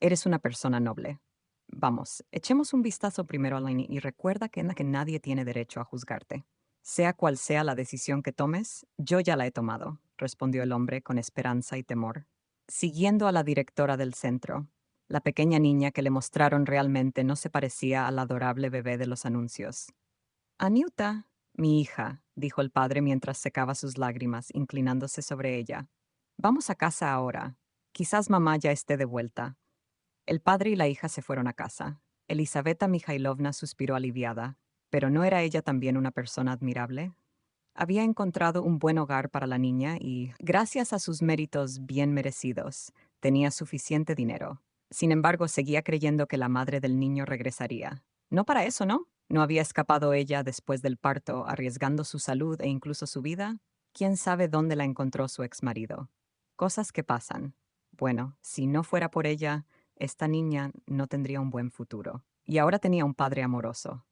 Eres una persona noble. Vamos, echemos un vistazo primero a Lainey y recuerda que nadie tiene derecho a juzgarte. Sea cual sea la decisión que tomes, yo ya la he tomado, respondió el hombre con esperanza y temor. Siguiendo a la directora del centro, la pequeña niña que le mostraron realmente no se parecía al adorable bebé de los anuncios. Aniuta, mi hija, dijo el padre mientras secaba sus lágrimas, inclinándose sobre ella. Vamos a casa ahora. Quizás mamá ya esté de vuelta. El padre y la hija se fueron a casa. Elisaveta Mikhailovna suspiró aliviada. ¿Pero no era ella también una persona admirable? Había encontrado un buen hogar para la niña y, gracias a sus méritos bien merecidos, tenía suficiente dinero. Sin embargo, seguía creyendo que la madre del niño regresaría. No para eso, ¿no? ¿No había escapado ella después del parto, arriesgando su salud e incluso su vida? ¿Quién sabe dónde la encontró su exmarido? Cosas que pasan. Bueno, si no fuera por ella, esta niña no tendría un buen futuro. Y ahora tenía un padre amoroso.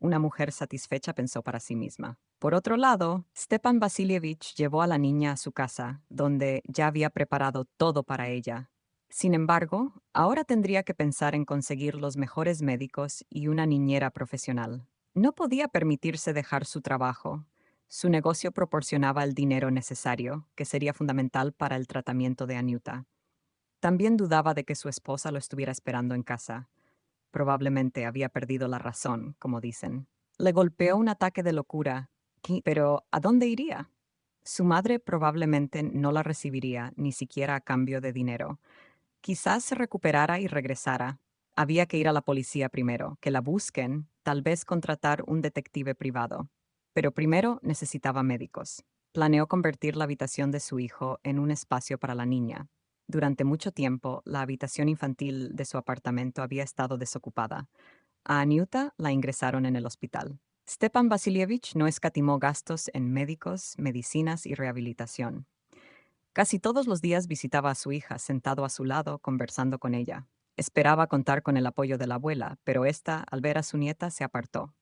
Una mujer satisfecha pensó para sí misma. Por otro lado, Stepan Vasilievich llevó a la niña a su casa, donde ya había preparado todo para ella. Sin embargo, ahora tendría que pensar en conseguir los mejores médicos y una niñera profesional. No podía permitirse dejar su trabajo. Su negocio proporcionaba el dinero necesario, que sería fundamental para el tratamiento de Aniuta. También dudaba de que su esposa lo estuviera esperando en casa. Probablemente había perdido la razón, como dicen. Le golpeó un ataque de locura. Pero ¿a dónde iría? Su madre probablemente no la recibiría, ni siquiera a cambio de dinero. Quizás se recuperara y regresara. Había que ir a la policía primero, que la busquen, tal vez contratar un detective privado. Pero primero necesitaba médicos. Planeó convertir la habitación de su hijo en un espacio para la niña. Durante mucho tiempo, la habitación infantil de su apartamento había estado desocupada. A Aniuta la ingresaron en el hospital. Stepan Vasilievich no escatimó gastos en médicos, medicinas y rehabilitación. Casi todos los días visitaba a su hija, sentado a su lado, conversando con ella. Esperaba contar con el apoyo de la abuela, pero ésta, al ver a su nieta, se apartó.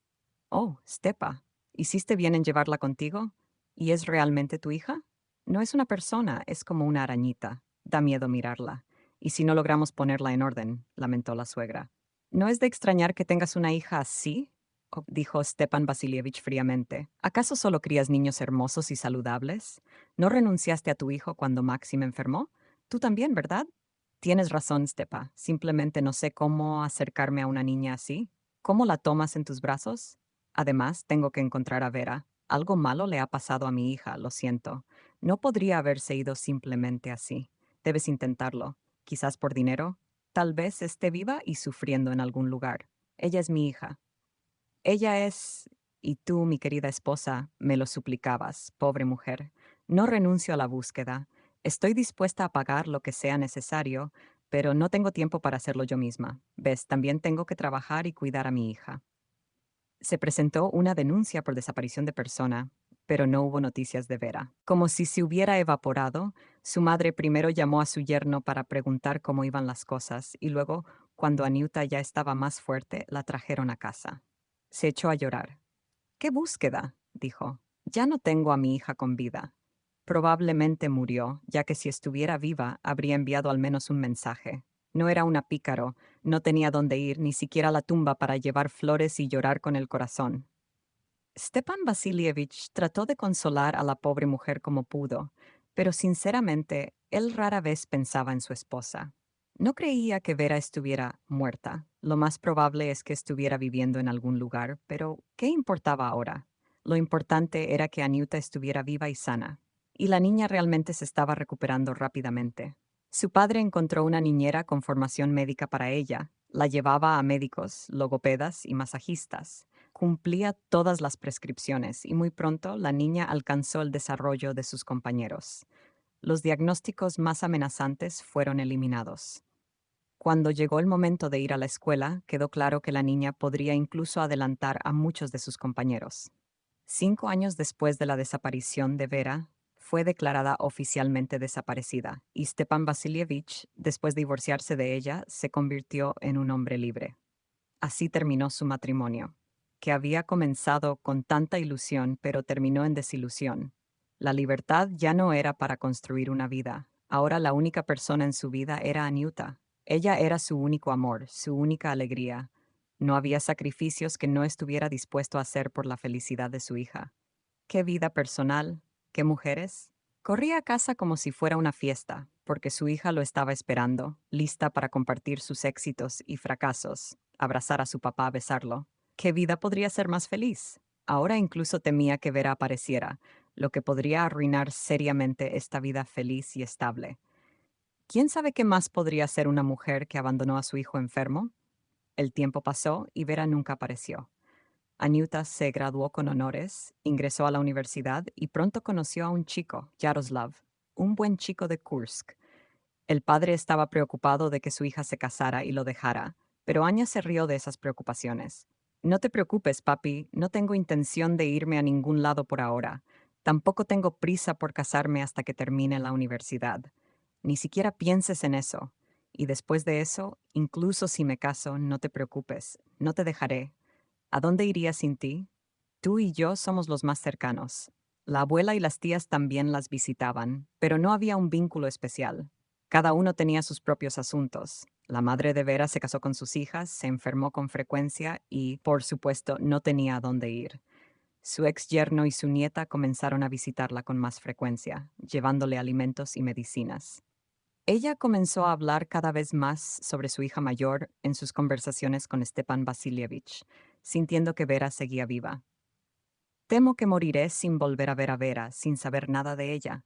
Oh, Stepa, ¿hiciste bien en llevarla contigo? ¿Y es realmente tu hija? No es una persona, es como una arañita. Da miedo mirarla. Y si no logramos ponerla en orden, lamentó la suegra. ¿No es de extrañar que tengas una hija así? Dijo Stepan Vasilievich fríamente. ¿Acaso solo crías niños hermosos y saludables? ¿No renunciaste a tu hijo cuando Maxim enfermó? Tú también, ¿verdad? Tienes razón, Stepa. Simplemente no sé cómo acercarme a una niña así. ¿Cómo la tomas en tus brazos? Además, tengo que encontrar a Vera. Algo malo le ha pasado a mi hija, lo siento. No podría haberse ido simplemente así. Debes intentarlo. Quizás por dinero. Tal vez esté viva y sufriendo en algún lugar. Ella es mi hija. Ella es... Y tú, mi querida esposa, me lo suplicabas, pobre mujer. No renuncio a la búsqueda. Estoy dispuesta a pagar lo que sea necesario, pero no tengo tiempo para hacerlo yo misma. Ves, también tengo que trabajar y cuidar a mi hija. Se presentó una denuncia por desaparición de persona, pero no hubo noticias de Vera. Como si se hubiera evaporado, su madre primero llamó a su yerno para preguntar cómo iban las cosas y luego, cuando Aniuta ya estaba más fuerte, la trajeron a casa. Se echó a llorar. ¿Qué búsqueda? Dijo. Ya no tengo a mi hija con vida. Probablemente murió, ya que si estuviera viva habría enviado al menos un mensaje. No era una pícaro, no tenía dónde ir, ni siquiera a la tumba para llevar flores y llorar con el corazón. Stepan Vasilievich trató de consolar a la pobre mujer como pudo, pero sinceramente él rara vez pensaba en su esposa. No creía que Vera estuviera muerta. Lo más probable es que estuviera viviendo en algún lugar, pero ¿qué importaba ahora? Lo importante era que Aniuta estuviera viva y sana, y la niña realmente se estaba recuperando rápidamente. Su padre encontró una niñera con formación médica para ella, la llevaba a médicos, logopedas y masajistas. Cumplía todas las prescripciones y muy pronto la niña alcanzó el desarrollo de sus compañeros. Los diagnósticos más amenazantes fueron eliminados. Cuando llegó el momento de ir a la escuela, quedó claro que la niña podría incluso adelantar a muchos de sus compañeros. 5 años después de la desaparición de Vera, fue declarada oficialmente desaparecida y Stepan Vasilievich, después de divorciarse de ella, se convirtió en un hombre libre. Así terminó su matrimonio, que había comenzado con tanta ilusión, pero terminó en desilusión. La libertad ya no era para construir una vida. Ahora la única persona en su vida era Aniuta. Ella era su único amor, su única alegría. No había sacrificios que no estuviera dispuesto a hacer por la felicidad de su hija. Qué vida personal, qué mujeres. Corría a casa como si fuera una fiesta, porque su hija lo estaba esperando, lista para compartir sus éxitos y fracasos, abrazar a su papá, besarlo. ¿Qué vida podría ser más feliz? Ahora incluso temía que Vera apareciera, lo que podría arruinar seriamente esta vida feliz y estable. ¿Quién sabe qué más podría ser una mujer que abandonó a su hijo enfermo? El tiempo pasó y Vera nunca apareció. Aniuta se graduó con honores, ingresó a la universidad y pronto conoció a un chico, Yaroslav, un buen chico de Kursk. El padre estaba preocupado de que su hija se casara y lo dejara, pero Anya se rió de esas preocupaciones. No te preocupes, papi, no tengo intención de irme a ningún lado por ahora. Tampoco tengo prisa por casarme hasta que termine la universidad. Ni siquiera pienses en eso. Y después de eso, incluso si me caso, no te preocupes, no te dejaré. ¿A dónde iría sin ti? Tú y yo somos los más cercanos. La abuela y las tías también las visitaban, pero no había un vínculo especial. Cada uno tenía sus propios asuntos. La madre de Vera se casó con sus hijas, se enfermó con frecuencia y, por supuesto, no tenía a dónde ir. Su ex yerno y su nieta comenzaron a visitarla con más frecuencia, llevándole alimentos y medicinas. Ella comenzó a hablar cada vez más sobre su hija mayor en sus conversaciones con Stepan Vasilievich, sintiendo que Vera seguía viva. Temo que moriré sin volver a Vera, sin saber nada de ella.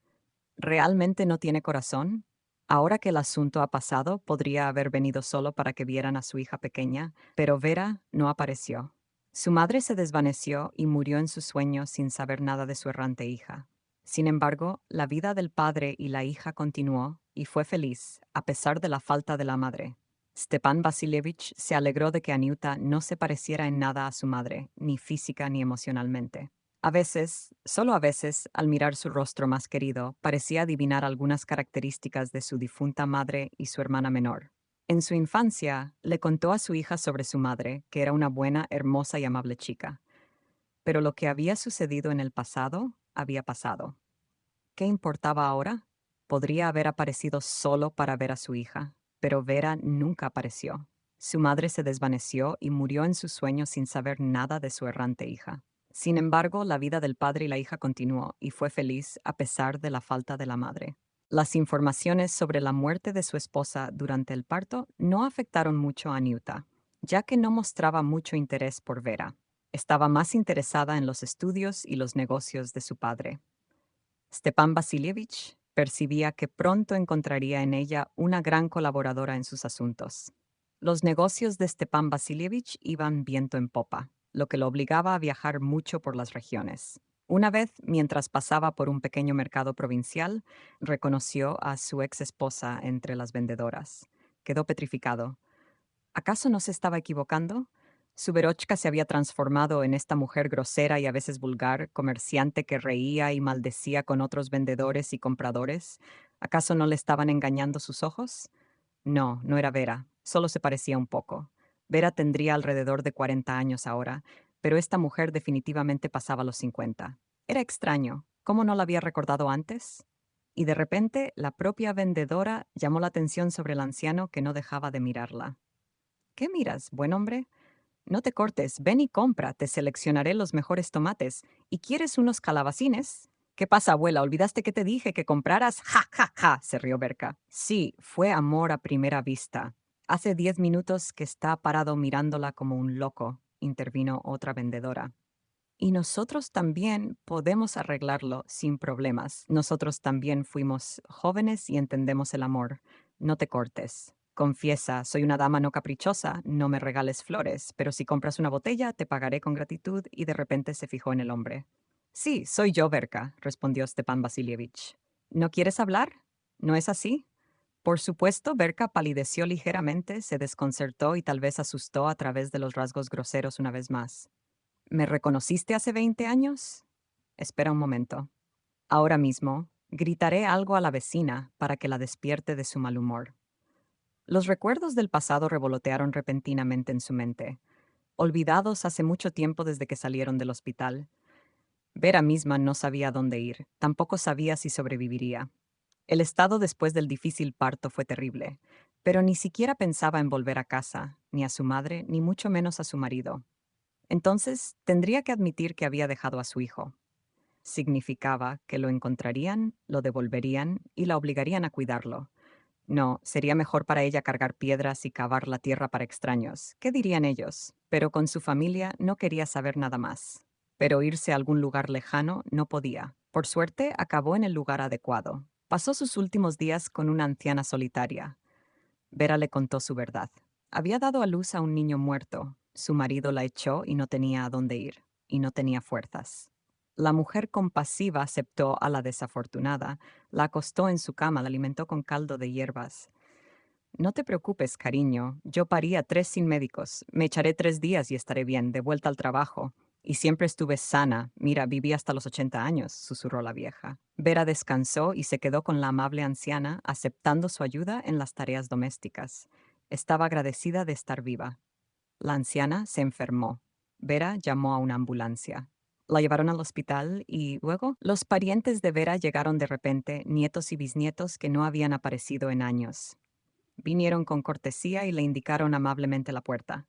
¿Realmente no tiene corazón? Ahora que el asunto ha pasado, podría haber venido solo para que vieran a su hija pequeña, pero Vera no apareció. Su madre se desvaneció y murió en su sueño sin saber nada de su errante hija. Sin embargo, la vida del padre y la hija continuó y fue feliz, a pesar de la falta de la madre. Stepan Vasilievich se alegró de que Aniuta no se pareciera en nada a su madre, ni física ni emocionalmente. A veces, solo a veces, al mirar su rostro más querido, parecía adivinar algunas características de su difunta madre y su hermana menor. En su infancia, le contó a su hija sobre su madre, que era una buena, hermosa y amable chica. Pero lo que había sucedido en el pasado, había pasado. ¿Qué importaba ahora? Podría haber aparecido solo para ver a su hija, pero Vera nunca apareció. Su madre se desvaneció y murió en su sueño sin saber nada de su errante hija. Sin embargo, la vida del padre y la hija continuó y fue feliz a pesar de la falta de la madre. Las informaciones sobre la muerte de su esposa durante el parto no afectaron mucho a Aniuta, ya que no mostraba mucho interés por Vera. Estaba más interesada en los estudios y los negocios de su padre. Stepan Vasilievich percibía que pronto encontraría en ella una gran colaboradora en sus asuntos. Los negocios de Stepan Vasilievich iban viento en popa, lo que lo obligaba a viajar mucho por las regiones. Una vez, mientras pasaba por un pequeño mercado provincial, reconoció a su ex esposa entre las vendedoras. Quedó petrificado. ¿Acaso no se estaba equivocando? Su Verochka se había transformado en esta mujer grosera y a veces vulgar, comerciante que reía y maldecía con otros vendedores y compradores. ¿Acaso no le estaban engañando sus ojos? No, no era Vera, solo se parecía un poco. Vera tendría alrededor de 40 años ahora, pero esta mujer definitivamente pasaba los 50. Era extraño, ¿cómo no la había recordado antes? Y de repente, la propia vendedora llamó la atención sobre el anciano que no dejaba de mirarla. ¿Qué miras, buen hombre? No te cortes, ven y compra, te seleccionaré los mejores tomates. ¿Y quieres unos calabacines? ¿Qué pasa, abuela? ¿Olvidaste que te dije que compraras? ¡Ja, ja, ja! Se rió Berka. Sí, fue amor a primera vista. Hace 10 minutos que está parado mirándola como un loco, intervino otra vendedora. Y nosotros también podemos arreglarlo sin problemas. Nosotros también fuimos jóvenes y entendemos el amor. No te cortes. Confiesa, soy una dama no caprichosa, no me regales flores, pero si compras una botella, te pagaré con gratitud y de repente se fijó en el hombre. Sí, soy yo, Berka, respondió Stepan Vasilievich. ¿No quieres hablar? ¿No es así? Por supuesto, Berka palideció ligeramente, se desconcertó y tal vez asustó a través de los rasgos groseros una vez más. ¿Me reconociste hace 20 años? Espera un momento. Ahora mismo, gritaré algo a la vecina para que la despierte de su mal humor. Los recuerdos del pasado revolotearon repentinamente en su mente, olvidados hace mucho tiempo desde que salieron del hospital. Vera misma no sabía dónde ir, tampoco sabía si sobreviviría. El estado después del difícil parto fue terrible, pero ni siquiera pensaba en volver a casa, ni a su madre, ni mucho menos a su marido. Entonces, tendría que admitir que había dejado a su hijo. Significaba que lo encontrarían, lo devolverían y la obligarían a cuidarlo. No, sería mejor para ella cargar piedras y cavar la tierra para extraños. ¿Qué dirían ellos? Pero con su familia no quería saber nada más. Pero irse a algún lugar lejano no podía. Por suerte, acabó en el lugar adecuado. Pasó sus últimos días con una anciana solitaria. Vera le contó su verdad. Había dado a luz a un niño muerto. Su marido la echó y no tenía a dónde ir, y no tenía fuerzas. La mujer compasiva aceptó a la desafortunada, la acostó en su cama, la alimentó con caldo de hierbas. No te preocupes, cariño, yo parí a 3 sin médicos. Me echaré 3 días y estaré bien, de vuelta al trabajo. Y siempre estuve sana. Mira, viví hasta los 80 años, susurró la vieja. Vera descansó y se quedó con la amable anciana, aceptando su ayuda en las tareas domésticas. Estaba agradecida de estar viva. La anciana se enfermó. Vera llamó a una ambulancia. La llevaron al hospital y luego los parientes de Vera llegaron de repente, nietos y bisnietos que no habían aparecido en años. Vinieron con cortesía y le indicaron amablemente la puerta.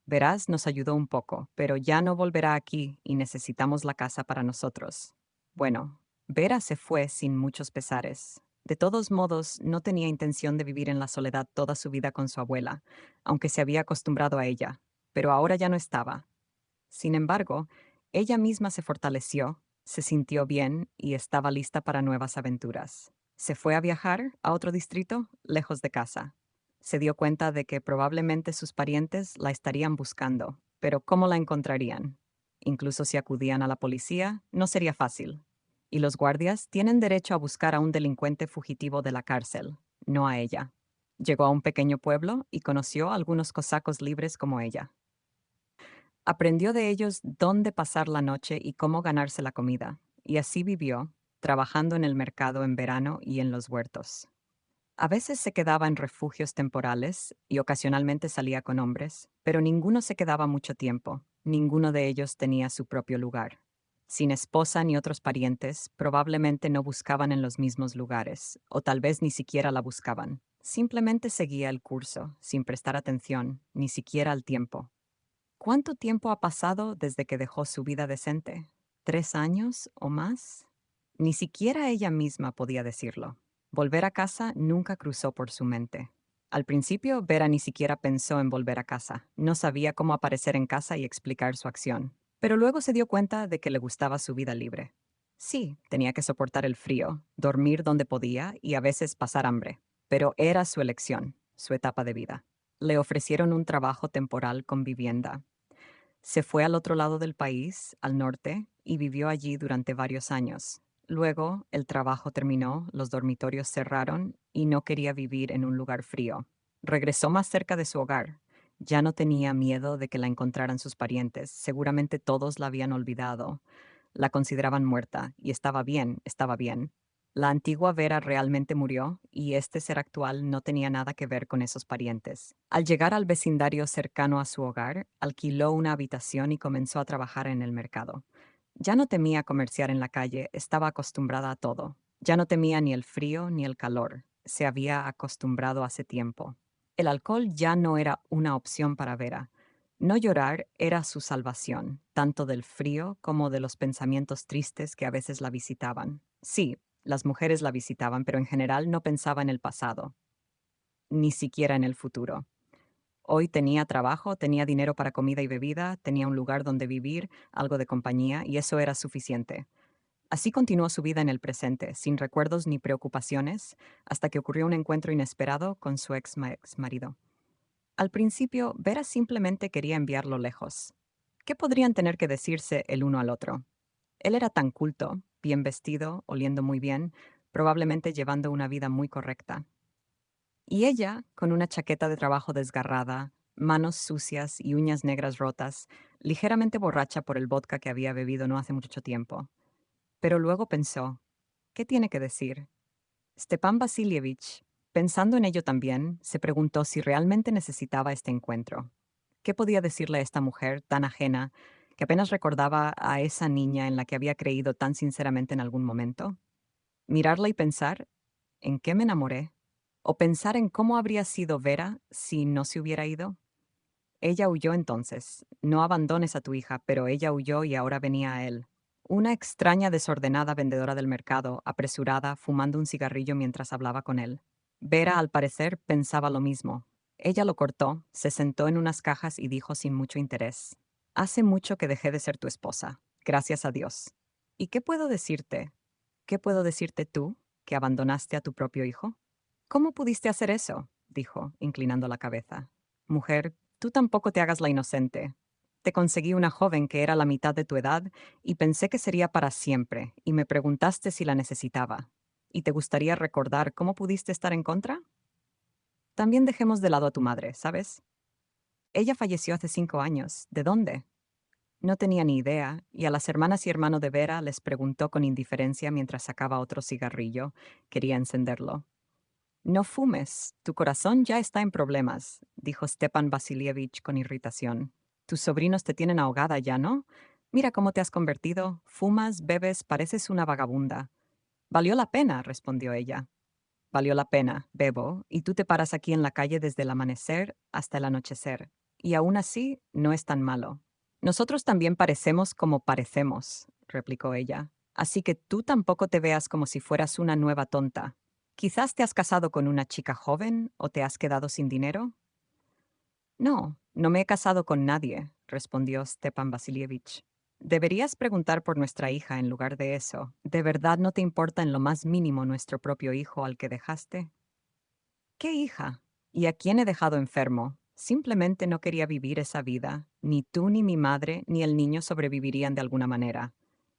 Verás, nos ayudó un poco, pero ya no volverá aquí y necesitamos la casa para nosotros. Bueno, Vera se fue sin muchos pesares. De todos modos, no tenía intención de vivir en la soledad toda su vida con su abuela, aunque se había acostumbrado a ella, pero ahora ya no estaba. Sin embargo, ella misma se fortaleció, se sintió bien y estaba lista para nuevas aventuras. Se fue a viajar a otro distrito, lejos de casa. Se dio cuenta de que probablemente sus parientes la estarían buscando, pero ¿cómo la encontrarían? Incluso si acudían a la policía, no sería fácil. Y los guardias tienen derecho a buscar a un delincuente fugitivo de la cárcel, no a ella. Llegó a un pequeño pueblo y conoció a algunos cosacos libres como ella. Aprendió de ellos dónde pasar la noche y cómo ganarse la comida, y así vivió, trabajando en el mercado en verano y en los huertos. A veces se quedaba en refugios temporales y ocasionalmente salía con hombres, pero ninguno se quedaba mucho tiempo, ninguno de ellos tenía su propio lugar. Sin esposa ni otros parientes, probablemente no buscaban en los mismos lugares, o tal vez ni siquiera la buscaban. Simplemente seguía el curso, sin prestar atención, ni siquiera al tiempo. ¿Cuánto tiempo ha pasado desde que dejó su vida decente? ¿3 años o más? Ni siquiera ella misma podía decirlo. Volver a casa nunca cruzó por su mente. Al principio, Vera ni siquiera pensó en volver a casa. No sabía cómo aparecer en casa y explicar su acción. Pero luego se dio cuenta de que le gustaba su vida libre. Sí, tenía que soportar el frío, dormir donde podía y a veces pasar hambre. Pero era su elección, su etapa de vida. Le ofrecieron un trabajo temporal con vivienda. Se fue al otro lado del país, al norte, y vivió allí durante varios años. Luego, el trabajo terminó, los dormitorios cerraron y no quería vivir en un lugar frío. Regresó más cerca de su hogar. Ya no tenía miedo de que la encontraran sus parientes. Seguramente todos la habían olvidado. La consideraban muerta, y estaba bien, estaba bien. La antigua Vera realmente murió, y este ser actual no tenía nada que ver con esos parientes. Al llegar al vecindario cercano a su hogar, alquiló una habitación y comenzó a trabajar en el mercado. Ya no temía comerciar en la calle, estaba acostumbrada a todo. Ya no temía ni el frío ni el calor. Se había acostumbrado hace tiempo. El alcohol ya no era una opción para Vera. No llorar era su salvación, tanto del frío como de los pensamientos tristes que a veces la visitaban. Sí, las mujeres la visitaban, pero en general no pensaba en el pasado, ni siquiera en el futuro. Hoy tenía trabajo, tenía dinero para comida y bebida, tenía un lugar donde vivir, algo de compañía, y eso era suficiente. Así continuó su vida en el presente, sin recuerdos ni preocupaciones, hasta que ocurrió un encuentro inesperado con su ex marido. Al principio, Vera simplemente quería enviarlo lejos. ¿Qué podrían tener que decirse el uno al otro? Él era tan culto, bien vestido, oliendo muy bien, probablemente llevando una vida muy correcta. Y ella, con una chaqueta de trabajo desgarrada, manos sucias y uñas negras rotas, ligeramente borracha por el vodka que había bebido no hace mucho tiempo. Pero luego pensó, ¿qué tiene que decir? Stepan Vasilievich, pensando en ello también, se preguntó si realmente necesitaba este encuentro. ¿Qué podía decirle a esta mujer tan ajena que apenas recordaba a esa niña en la que había creído tan sinceramente en algún momento? Mirarla y pensar, ¿en qué me enamoré? ¿O pensar en cómo habría sido Vera si no se hubiera ido? Ella huyó entonces. No abandones a tu hija, pero ella huyó y ahora venía a él. Una extraña desordenada vendedora del mercado, apresurada, fumando un cigarrillo mientras hablaba con él. Vera, al parecer, pensaba lo mismo. Ella lo cortó, se sentó en unas cajas y dijo sin mucho interés: Hace mucho que dejé de ser tu esposa, gracias a Dios. ¿Y qué puedo decirte? ¿Qué puedo decirte tú, que abandonaste a tu propio hijo? ¿Cómo pudiste hacer eso? Dijo, inclinando la cabeza. Mujer, tú tampoco te hagas la inocente. Te conseguí una joven que era la mitad de tu edad y pensé que sería para siempre, y me preguntaste si la necesitaba. ¿Y te gustaría recordar cómo pudiste estar en contra? También dejemos de lado a tu madre, ¿sabes? Ella falleció hace 5 años. ¿De dónde? No tenía ni idea, y a las hermanas y hermano de Vera les preguntó con indiferencia mientras sacaba otro cigarrillo. Quería encenderlo. No fumes, tu corazón ya está en problemas, dijo Stepan Vasilievich con irritación. Tus sobrinos te tienen ahogada ya, ¿no? Mira cómo te has convertido. Fumas, bebes, pareces una vagabunda. Valió la pena, respondió ella. Valió la pena, bebo, y tú te paras aquí en la calle desde el amanecer hasta el anochecer. Y aún así, no es tan malo. Nosotros también parecemos como parecemos, replicó ella. Así que tú tampoco te veas como si fueras una nueva tonta. Quizás te has casado con una chica joven o te has quedado sin dinero. No, no me he casado con nadie, respondió Stepan Vasilievich. Deberías preguntar por nuestra hija en lugar de eso. ¿De verdad no te importa en lo más mínimo nuestro propio hijo al que dejaste? ¿Qué hija? ¿Y a quién he dejado enfermo? Simplemente no quería vivir esa vida. Ni tú, ni mi madre, ni el niño sobrevivirían de alguna manera.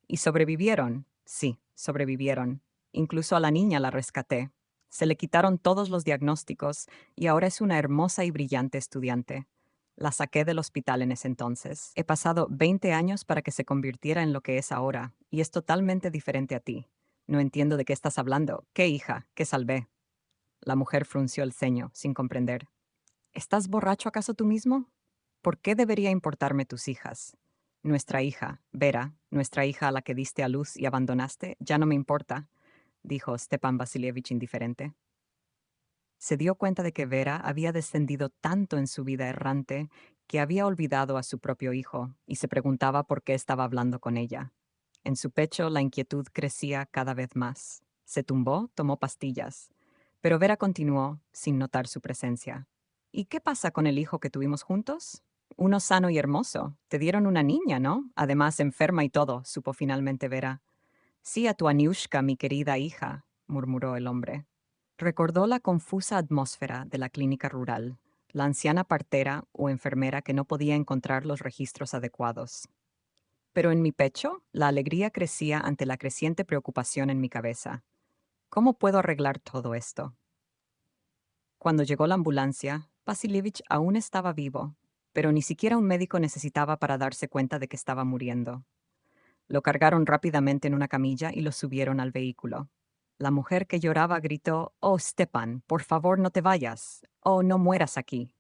¿Y sobrevivieron? Sí, sobrevivieron. Incluso a la niña la rescaté. Se le quitaron todos los diagnósticos y ahora es una hermosa y brillante estudiante. La saqué del hospital en ese entonces. He pasado 20 años para que se convirtiera en lo que es ahora, y es totalmente diferente a ti. No entiendo de qué estás hablando. ¿Qué hija? ¿Qué salvé? La mujer frunció el ceño, sin comprender. ¿Estás borracho acaso tú mismo? ¿Por qué debería importarme tus hijas? Nuestra hija, Vera, nuestra hija a la que diste a luz y abandonaste, ya no me importa, dijo Stepan Vasilievich indiferente. Se dio cuenta de que Vera había descendido tanto en su vida errante que había olvidado a su propio hijo y se preguntaba por qué estaba hablando con ella. En su pecho la inquietud crecía cada vez más. Se tumbó, tomó pastillas. Pero Vera continuó, sin notar su presencia. ¿Y qué pasa con el hijo que tuvimos juntos? Uno sano y hermoso. Te dieron una niña, ¿no? Además, enferma y todo, supo finalmente Vera. Sí, a tu Aniushka, mi querida hija, murmuró el hombre. Recordó la confusa atmósfera de la clínica rural, la anciana partera o enfermera que no podía encontrar los registros adecuados. Pero en mi pecho, la alegría crecía ante la creciente preocupación en mi cabeza. ¿Cómo puedo arreglar todo esto? Cuando llegó la ambulancia, Vasilievich aún estaba vivo, pero ni siquiera un médico necesitaba para darse cuenta de que estaba muriendo. Lo cargaron rápidamente en una camilla y lo subieron al vehículo. La mujer que lloraba gritó: «Oh, Stepan, por favor no te vayas. Oh, no mueras aquí».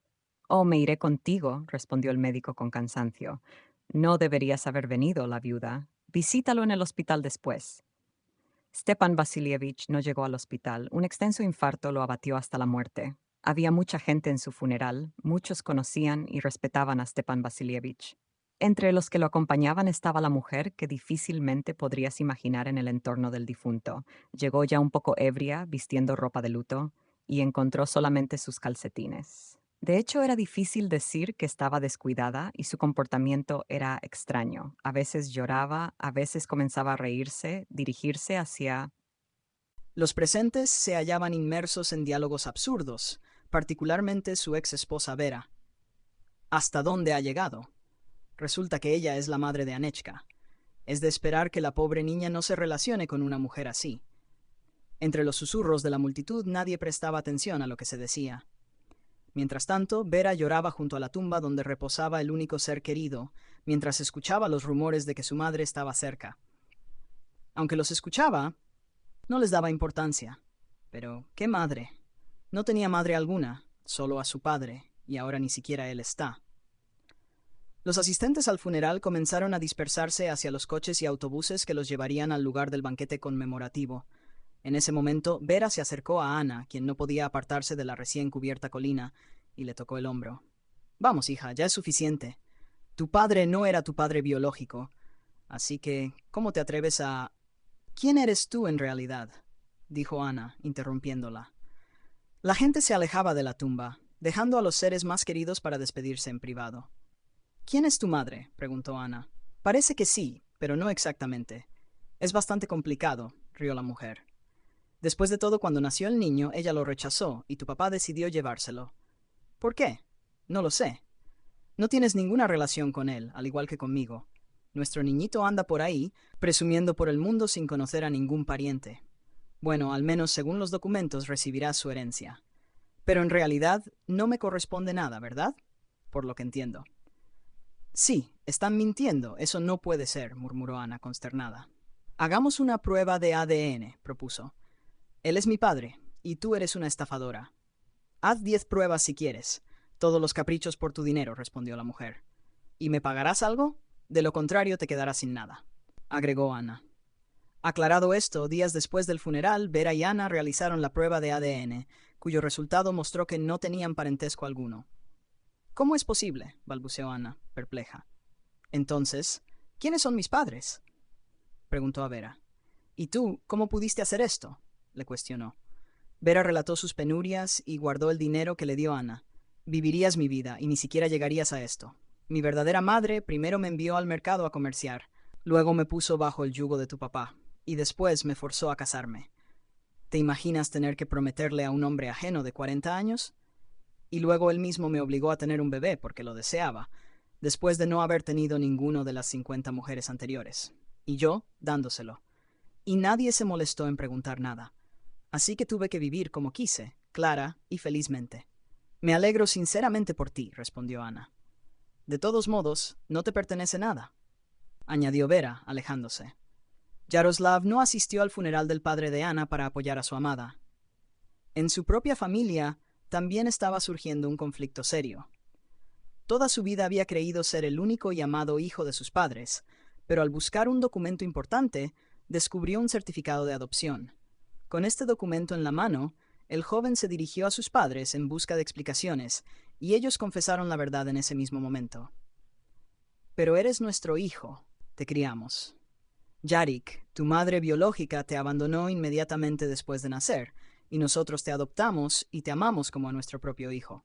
«Oh, me iré contigo», respondió el médico con cansancio. «No deberías haber venido, la viuda. Visítalo en el hospital después». Stepan Vasilievich no llegó al hospital. Un extenso infarto lo abatió hasta la muerte. Había mucha gente en su funeral, muchos conocían y respetaban a Stepan Vasilievich. Entre los que lo acompañaban estaba la mujer que difícilmente podrías imaginar en el entorno del difunto. Llegó ya un poco ebria, vistiendo ropa de luto, y encontró solamente sus calcetines. De hecho, era difícil decir que estaba descuidada y su comportamiento era extraño. A veces lloraba, a veces comenzaba a reírse, dirigirse hacia... Los presentes se hallaban inmersos en diálogos absurdos, particularmente su ex esposa Vera. ¿Hasta dónde ha llegado? Resulta que ella es la madre de Anechka. Es de esperar que la pobre niña no se relacione con una mujer así. Entre los susurros de la multitud nadie prestaba atención a lo que se decía. Mientras tanto, Vera lloraba junto a la tumba donde reposaba el único ser querido, mientras escuchaba los rumores de que su madre estaba cerca. Aunque los escuchaba, no les daba importancia. Pero, ¿qué madre? No tenía madre alguna, solo a su padre, y ahora ni siquiera él está. Los asistentes al funeral comenzaron a dispersarse hacia los coches y autobuses que los llevarían al lugar del banquete conmemorativo. En ese momento, Vera se acercó a Ana, quien no podía apartarse de la recién cubierta colina, y le tocó el hombro. Vamos, hija, ya es suficiente. Tu padre no era tu padre biológico, así que, ¿cómo te atreves a... ¿Quién eres tú en realidad?, dijo Ana, interrumpiéndola. La gente se alejaba de la tumba, dejando a los seres más queridos para despedirse en privado. ¿Quién es tu madre?, preguntó Ana. Parece que sí, pero no exactamente. Es bastante complicado, rió la mujer. Después de todo, cuando nació el niño, ella lo rechazó y tu papá decidió llevárselo. ¿Por qué? No lo sé. No tienes ninguna relación con él, al igual que conmigo. Nuestro niñito anda por ahí, presumiendo por el mundo sin conocer a ningún pariente. Bueno, al menos según los documentos recibirá su herencia. Pero en realidad no me corresponde nada, ¿verdad? Por lo que entiendo. Sí, están mintiendo, eso no puede ser, murmuró Ana, consternada. Hagamos una prueba de ADN, propuso. Él es mi padre, y tú eres una estafadora. Haz 10 pruebas si quieres. Todos los caprichos por tu dinero, respondió la mujer. ¿Y me pagarás algo? De lo contrario, te quedarás sin nada, agregó Ana. Aclarado esto, días después del funeral, Vera y Ana realizaron la prueba de ADN, cuyo resultado mostró que no tenían parentesco alguno. ¿Cómo es posible?, balbuceó Ana, perpleja. Entonces, ¿quiénes son mis padres?, preguntó a Vera. ¿Y tú, cómo pudiste hacer esto?, le cuestionó. Vera relató sus penurias y guardó el dinero que le dio Ana. Vivirías mi vida y ni siquiera llegarías a esto. Mi verdadera madre primero me envió al mercado a comerciar, luego me puso bajo el yugo de tu papá, y después me forzó a casarme. ¿Te imaginas tener que prometerle a un hombre ajeno de 40 años? Y luego él mismo me obligó a tener un bebé porque lo deseaba, después de no haber tenido ninguno de las 50 mujeres anteriores. Y yo, dándoselo. Y nadie se molestó en preguntar nada. Así que tuve que vivir como quise, clara y felizmente. Me alegro sinceramente por ti, respondió Ana. De todos modos, no te pertenece nada, añadió Vera, alejándose. Yaroslav no asistió al funeral del padre de Ana para apoyar a su amada. En su propia familia también estaba surgiendo un conflicto serio. Toda su vida había creído ser el único y amado hijo de sus padres, pero al buscar un documento importante, descubrió un certificado de adopción. Con este documento en la mano, el joven se dirigió a sus padres en busca de explicaciones, y ellos confesaron la verdad en ese mismo momento. Pero eres nuestro hijo, te criamos. Yarik, tu madre biológica, te abandonó inmediatamente después de nacer, y nosotros te adoptamos y te amamos como a nuestro propio hijo.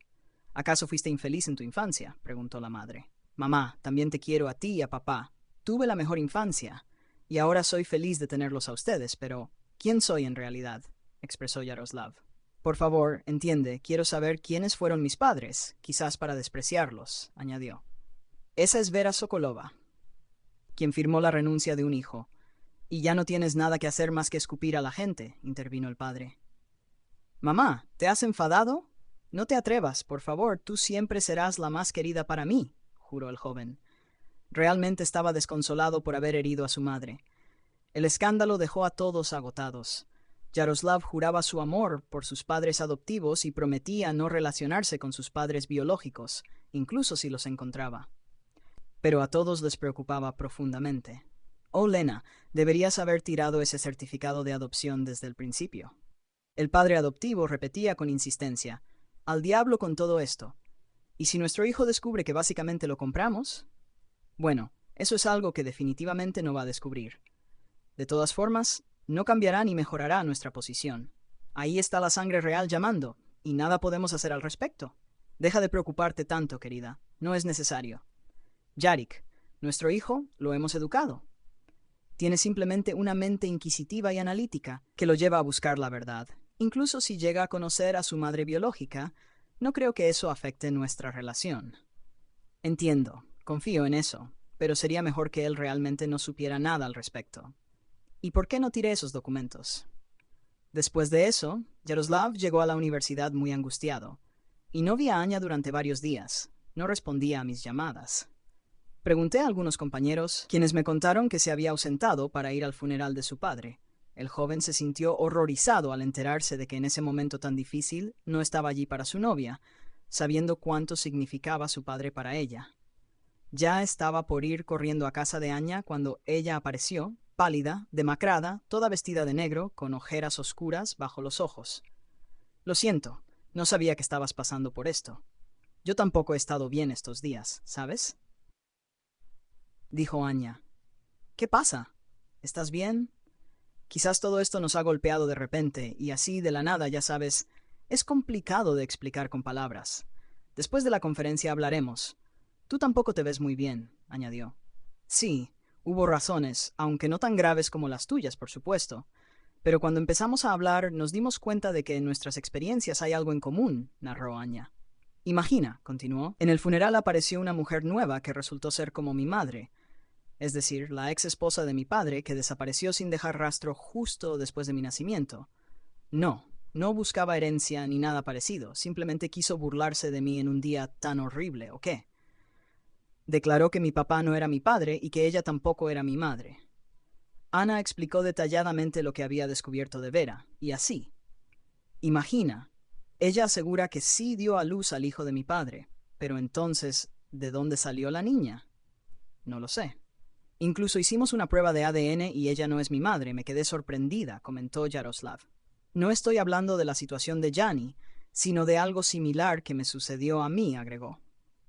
¿Acaso fuiste infeliz en tu infancia?, preguntó la madre. Mamá, también te quiero a ti y a papá. Tuve la mejor infancia, y ahora soy feliz de tenerlos a ustedes, pero ¿quién soy en realidad?, expresó Yaroslav. Por favor, entiende, quiero saber quiénes fueron mis padres, quizás para despreciarlos, añadió. Esa es Vera Sokolova, quien firmó la renuncia de un hijo. Y ya no tienes nada que hacer más que escupir a la gente, intervino el padre. Mamá, ¿te has enfadado? No te atrevas, por favor, tú siempre serás la más querida para mí, juró el joven. Realmente estaba desconsolado por haber herido a su madre. El escándalo dejó a todos agotados. Yaroslav juraba su amor por sus padres adoptivos y prometía no relacionarse con sus padres biológicos, incluso si los encontraba. Pero a todos les preocupaba profundamente. Oh, Lena, deberías haber tirado ese certificado de adopción desde el principio. El padre adoptivo repetía con insistencia, «Al diablo con todo esto. ¿Y si nuestro hijo descubre que básicamente lo compramos?» Bueno, eso es algo que definitivamente no va a descubrir. De todas formas, no cambiará ni mejorará nuestra posición. Ahí está la sangre real llamando, y nada podemos hacer al respecto. Deja de preocuparte tanto, querida. No es necesario. Yarik, nuestro hijo, lo hemos educado. Tiene simplemente una mente inquisitiva y analítica que lo lleva a buscar la verdad. Incluso si llega a conocer a su madre biológica, no creo que eso afecte nuestra relación. Entiendo, confío en eso, pero sería mejor que él realmente no supiera nada al respecto. ¿Y por qué no tiré esos documentos? Después de eso, Yaroslav llegó a la universidad muy angustiado, y no vi a Anya durante varios días. No respondía a mis llamadas. Pregunté a algunos compañeros, quienes me contaron que se había ausentado para ir al funeral de su padre. El joven se sintió horrorizado al enterarse de que en ese momento tan difícil no estaba allí para su novia, sabiendo cuánto significaba su padre para ella. Ya estaba por ir corriendo a casa de Anya cuando ella apareció, pálida, demacrada, toda vestida de negro, con ojeras oscuras bajo los ojos. Lo siento, no sabía que estabas pasando por esto. Yo tampoco he estado bien estos días, ¿sabes?, dijo Anya. ¿Qué pasa? ¿Estás bien? Quizás todo esto nos ha golpeado de repente, y así de la nada, ya sabes, es complicado de explicar con palabras. Después de la conferencia hablaremos. Tú tampoco te ves muy bien, añadió. Sí, hubo razones, aunque no tan graves como las tuyas, por supuesto. Pero cuando empezamos a hablar, nos dimos cuenta de que en nuestras experiencias hay algo en común, narró Anya. Imagina, continuó, en el funeral apareció una mujer nueva que resultó ser como mi madre, es decir, la ex esposa de mi padre, que desapareció sin dejar rastro justo después de mi nacimiento. No buscaba herencia ni nada parecido, simplemente quiso burlarse de mí en un día tan horrible, ¿o qué? Declaró que mi papá no era mi padre y que ella tampoco era mi madre. Ana explicó detalladamente lo que había descubierto de Vera, y así. Imagina, ella asegura que sí dio a luz al hijo de mi padre, pero entonces ¿De dónde salió la niña? No lo sé. Incluso hicimos una prueba de ADN y ella no es mi madre. Me quedé sorprendida, comentó Yaroslav. No estoy hablando de la situación de Jani, sino de algo similar que me sucedió a mí, agregó.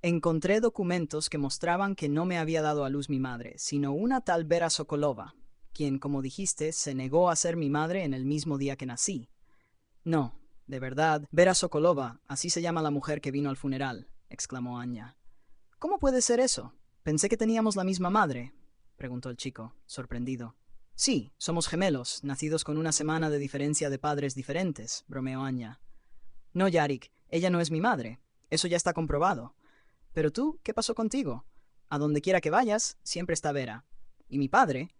Encontré documentos que mostraban que no me había dado a luz mi madre, sino una tal Vera Sokolova, quien, como dijiste, se negó a ser mi madre en el mismo día que nací. No, de verdad, Vera Sokolova, así se llama la mujer que vino al funeral, exclamó Anya. ¿Cómo puede ser eso? Pensé que teníamos la misma madre, preguntó el chico, sorprendido. Sí, somos gemelos, nacidos con una semana de diferencia de padres diferentes, bromeó Anya. No, Yarik, ella no es mi madre. Eso ya está comprobado. Pero tú, ¿qué pasó contigo? A donde quiera que vayas, siempre está Vera. ¿Y mi padre?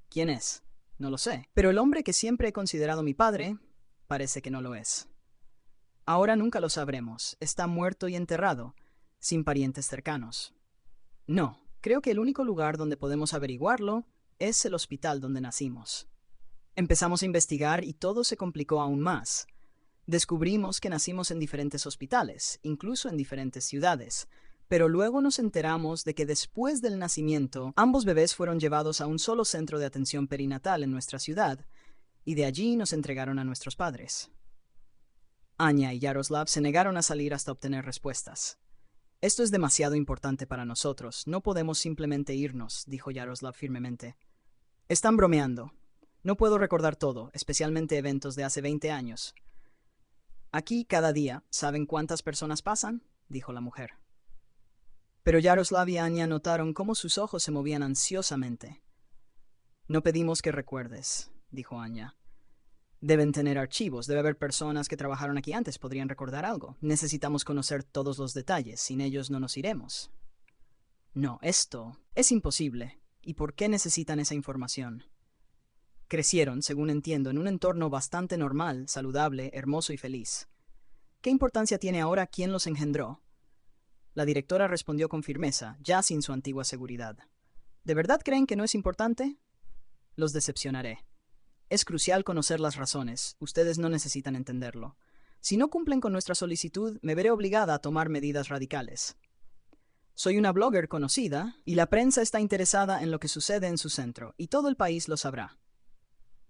¿Quién es? No lo sé. Pero el hombre que siempre he considerado mi padre, parece que no lo es. Ahora nunca lo sabremos. Está muerto y enterrado, sin parientes cercanos. No, creo que el único lugar donde podemos averiguarlo es el hospital donde nacimos. Empezamos a investigar y todo se complicó aún más. Descubrimos que nacimos en diferentes hospitales, incluso en diferentes ciudades, pero luego nos enteramos de que después del nacimiento, ambos bebés fueron llevados a un solo centro de atención perinatal en nuestra ciudad, y de allí nos entregaron a nuestros padres. Anya y Yaroslav se negaron a salir hasta obtener respuestas. Esto es demasiado importante para nosotros, no podemos simplemente irnos, dijo Yaroslav firmemente. Están bromeando. No puedo recordar todo, especialmente eventos de hace 20 años. Aquí, cada día, ¿saben cuántas personas pasan? Dijo la mujer. Pero Yaroslav y Anya notaron cómo sus ojos se movían ansiosamente. No pedimos que recuerdes, dijo Anya. Deben tener archivos, debe haber personas que trabajaron aquí antes, podrían recordar algo. Necesitamos conocer todos los detalles, sin ellos no nos iremos. No, esto es imposible. ¿Y por qué necesitan esa información? Crecieron, según entiendo, en un entorno bastante normal, saludable, hermoso y feliz. ¿Qué importancia tiene ahora quién los engendró? La directora respondió con firmeza, ya sin su antigua seguridad. ¿De verdad creen que no es importante? Los decepcionaré. Es crucial conocer las razones. Ustedes no necesitan entenderlo. Si no cumplen con nuestra solicitud, me veré obligada a tomar medidas radicales. Soy una blogger conocida, y la prensa está interesada en lo que sucede en su centro, y todo el país lo sabrá.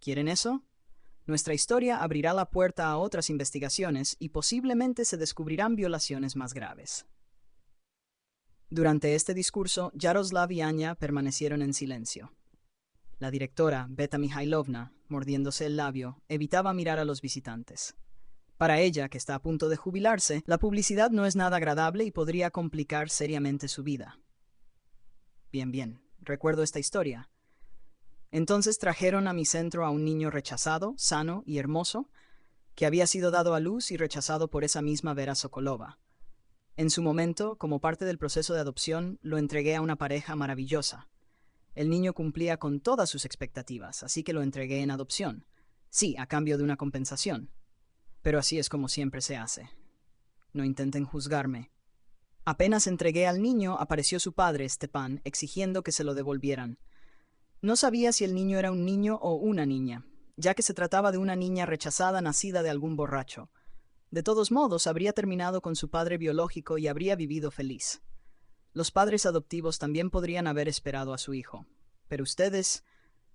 ¿Quieren eso? Nuestra historia abrirá la puerta a otras investigaciones y posiblemente se descubrirán violaciones más graves. Durante este discurso, Yaroslav y Anya permanecieron en silencio. La directora, Beta Mihailovna, mordiéndose el labio, evitaba mirar a los visitantes. Para ella, que está a punto de jubilarse, la publicidad no es nada agradable y podría complicar seriamente su vida. Bien, recuerdo esta historia. Entonces trajeron a mi centro a un niño rechazado, sano y hermoso, que había sido dado a luz y rechazado por esa misma Vera Sokolova. En su momento, como parte del proceso de adopción, lo entregué a una pareja maravillosa. El niño cumplía con todas sus expectativas, así que lo entregué en adopción. Sí, a cambio de una compensación. Pero así es como siempre se hace. No intenten juzgarme. Apenas entregué al niño, apareció su padre, Stepan, exigiendo que se lo devolvieran. No sabía si el niño era un niño o una niña, ya que se trataba de una niña rechazada nacida de algún borracho. De todos modos, habría terminado con su padre biológico y habría vivido feliz. Los padres adoptivos también podrían haber esperado a su hijo. Pero ustedes...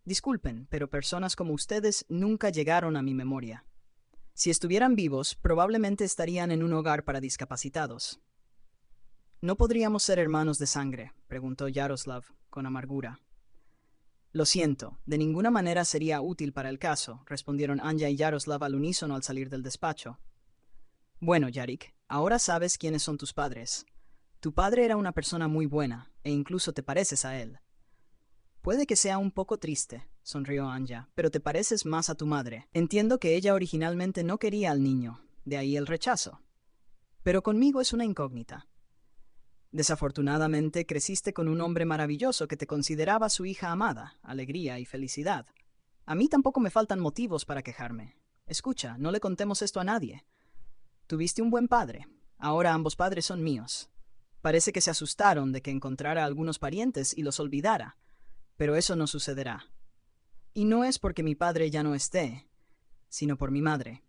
Disculpen, pero personas como ustedes nunca llegaron a mi memoria. Si estuvieran vivos, probablemente estarían en un hogar para discapacitados. ¿No podríamos ser hermanos de sangre?, preguntó Yaroslav, con amargura. Lo siento, de ninguna manera sería útil para el caso, respondieron Anya y Yaroslav al unísono al salir del despacho. Bueno, Yarik, ahora sabes quiénes son tus padres. Tu padre era una persona muy buena, e incluso te pareces a él. Puede que sea un poco triste, sonrió Anya, pero te pareces más a tu madre. Entiendo que ella originalmente no quería al niño, de ahí el rechazo. Pero conmigo es una incógnita. Desafortunadamente creciste con un hombre maravilloso que te consideraba su hija amada, alegría y felicidad. A mí tampoco me faltan motivos para quejarme. Escucha, no le contemos esto a nadie. Tuviste un buen padre. Ahora ambos padres son míos. Parece que se asustaron de que encontrara a algunos parientes y los olvidara. Pero eso no sucederá. Y no es porque mi padre ya no esté, sino por mi madre.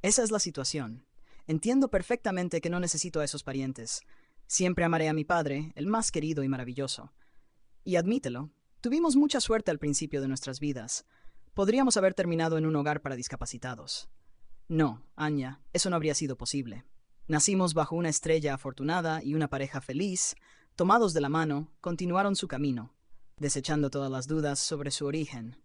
Esa es la situación. Entiendo perfectamente que no necesito a esos parientes, Siempre amaré a mi padre, el más querido y maravilloso. Y admítelo, tuvimos mucha suerte al principio de nuestras vidas. Podríamos haber terminado en un hogar para discapacitados. No, Anya, eso no habría sido posible. Nacimos bajo una estrella afortunada y una pareja feliz, tomados de la mano, continuaron su camino, desechando todas las dudas sobre su origen.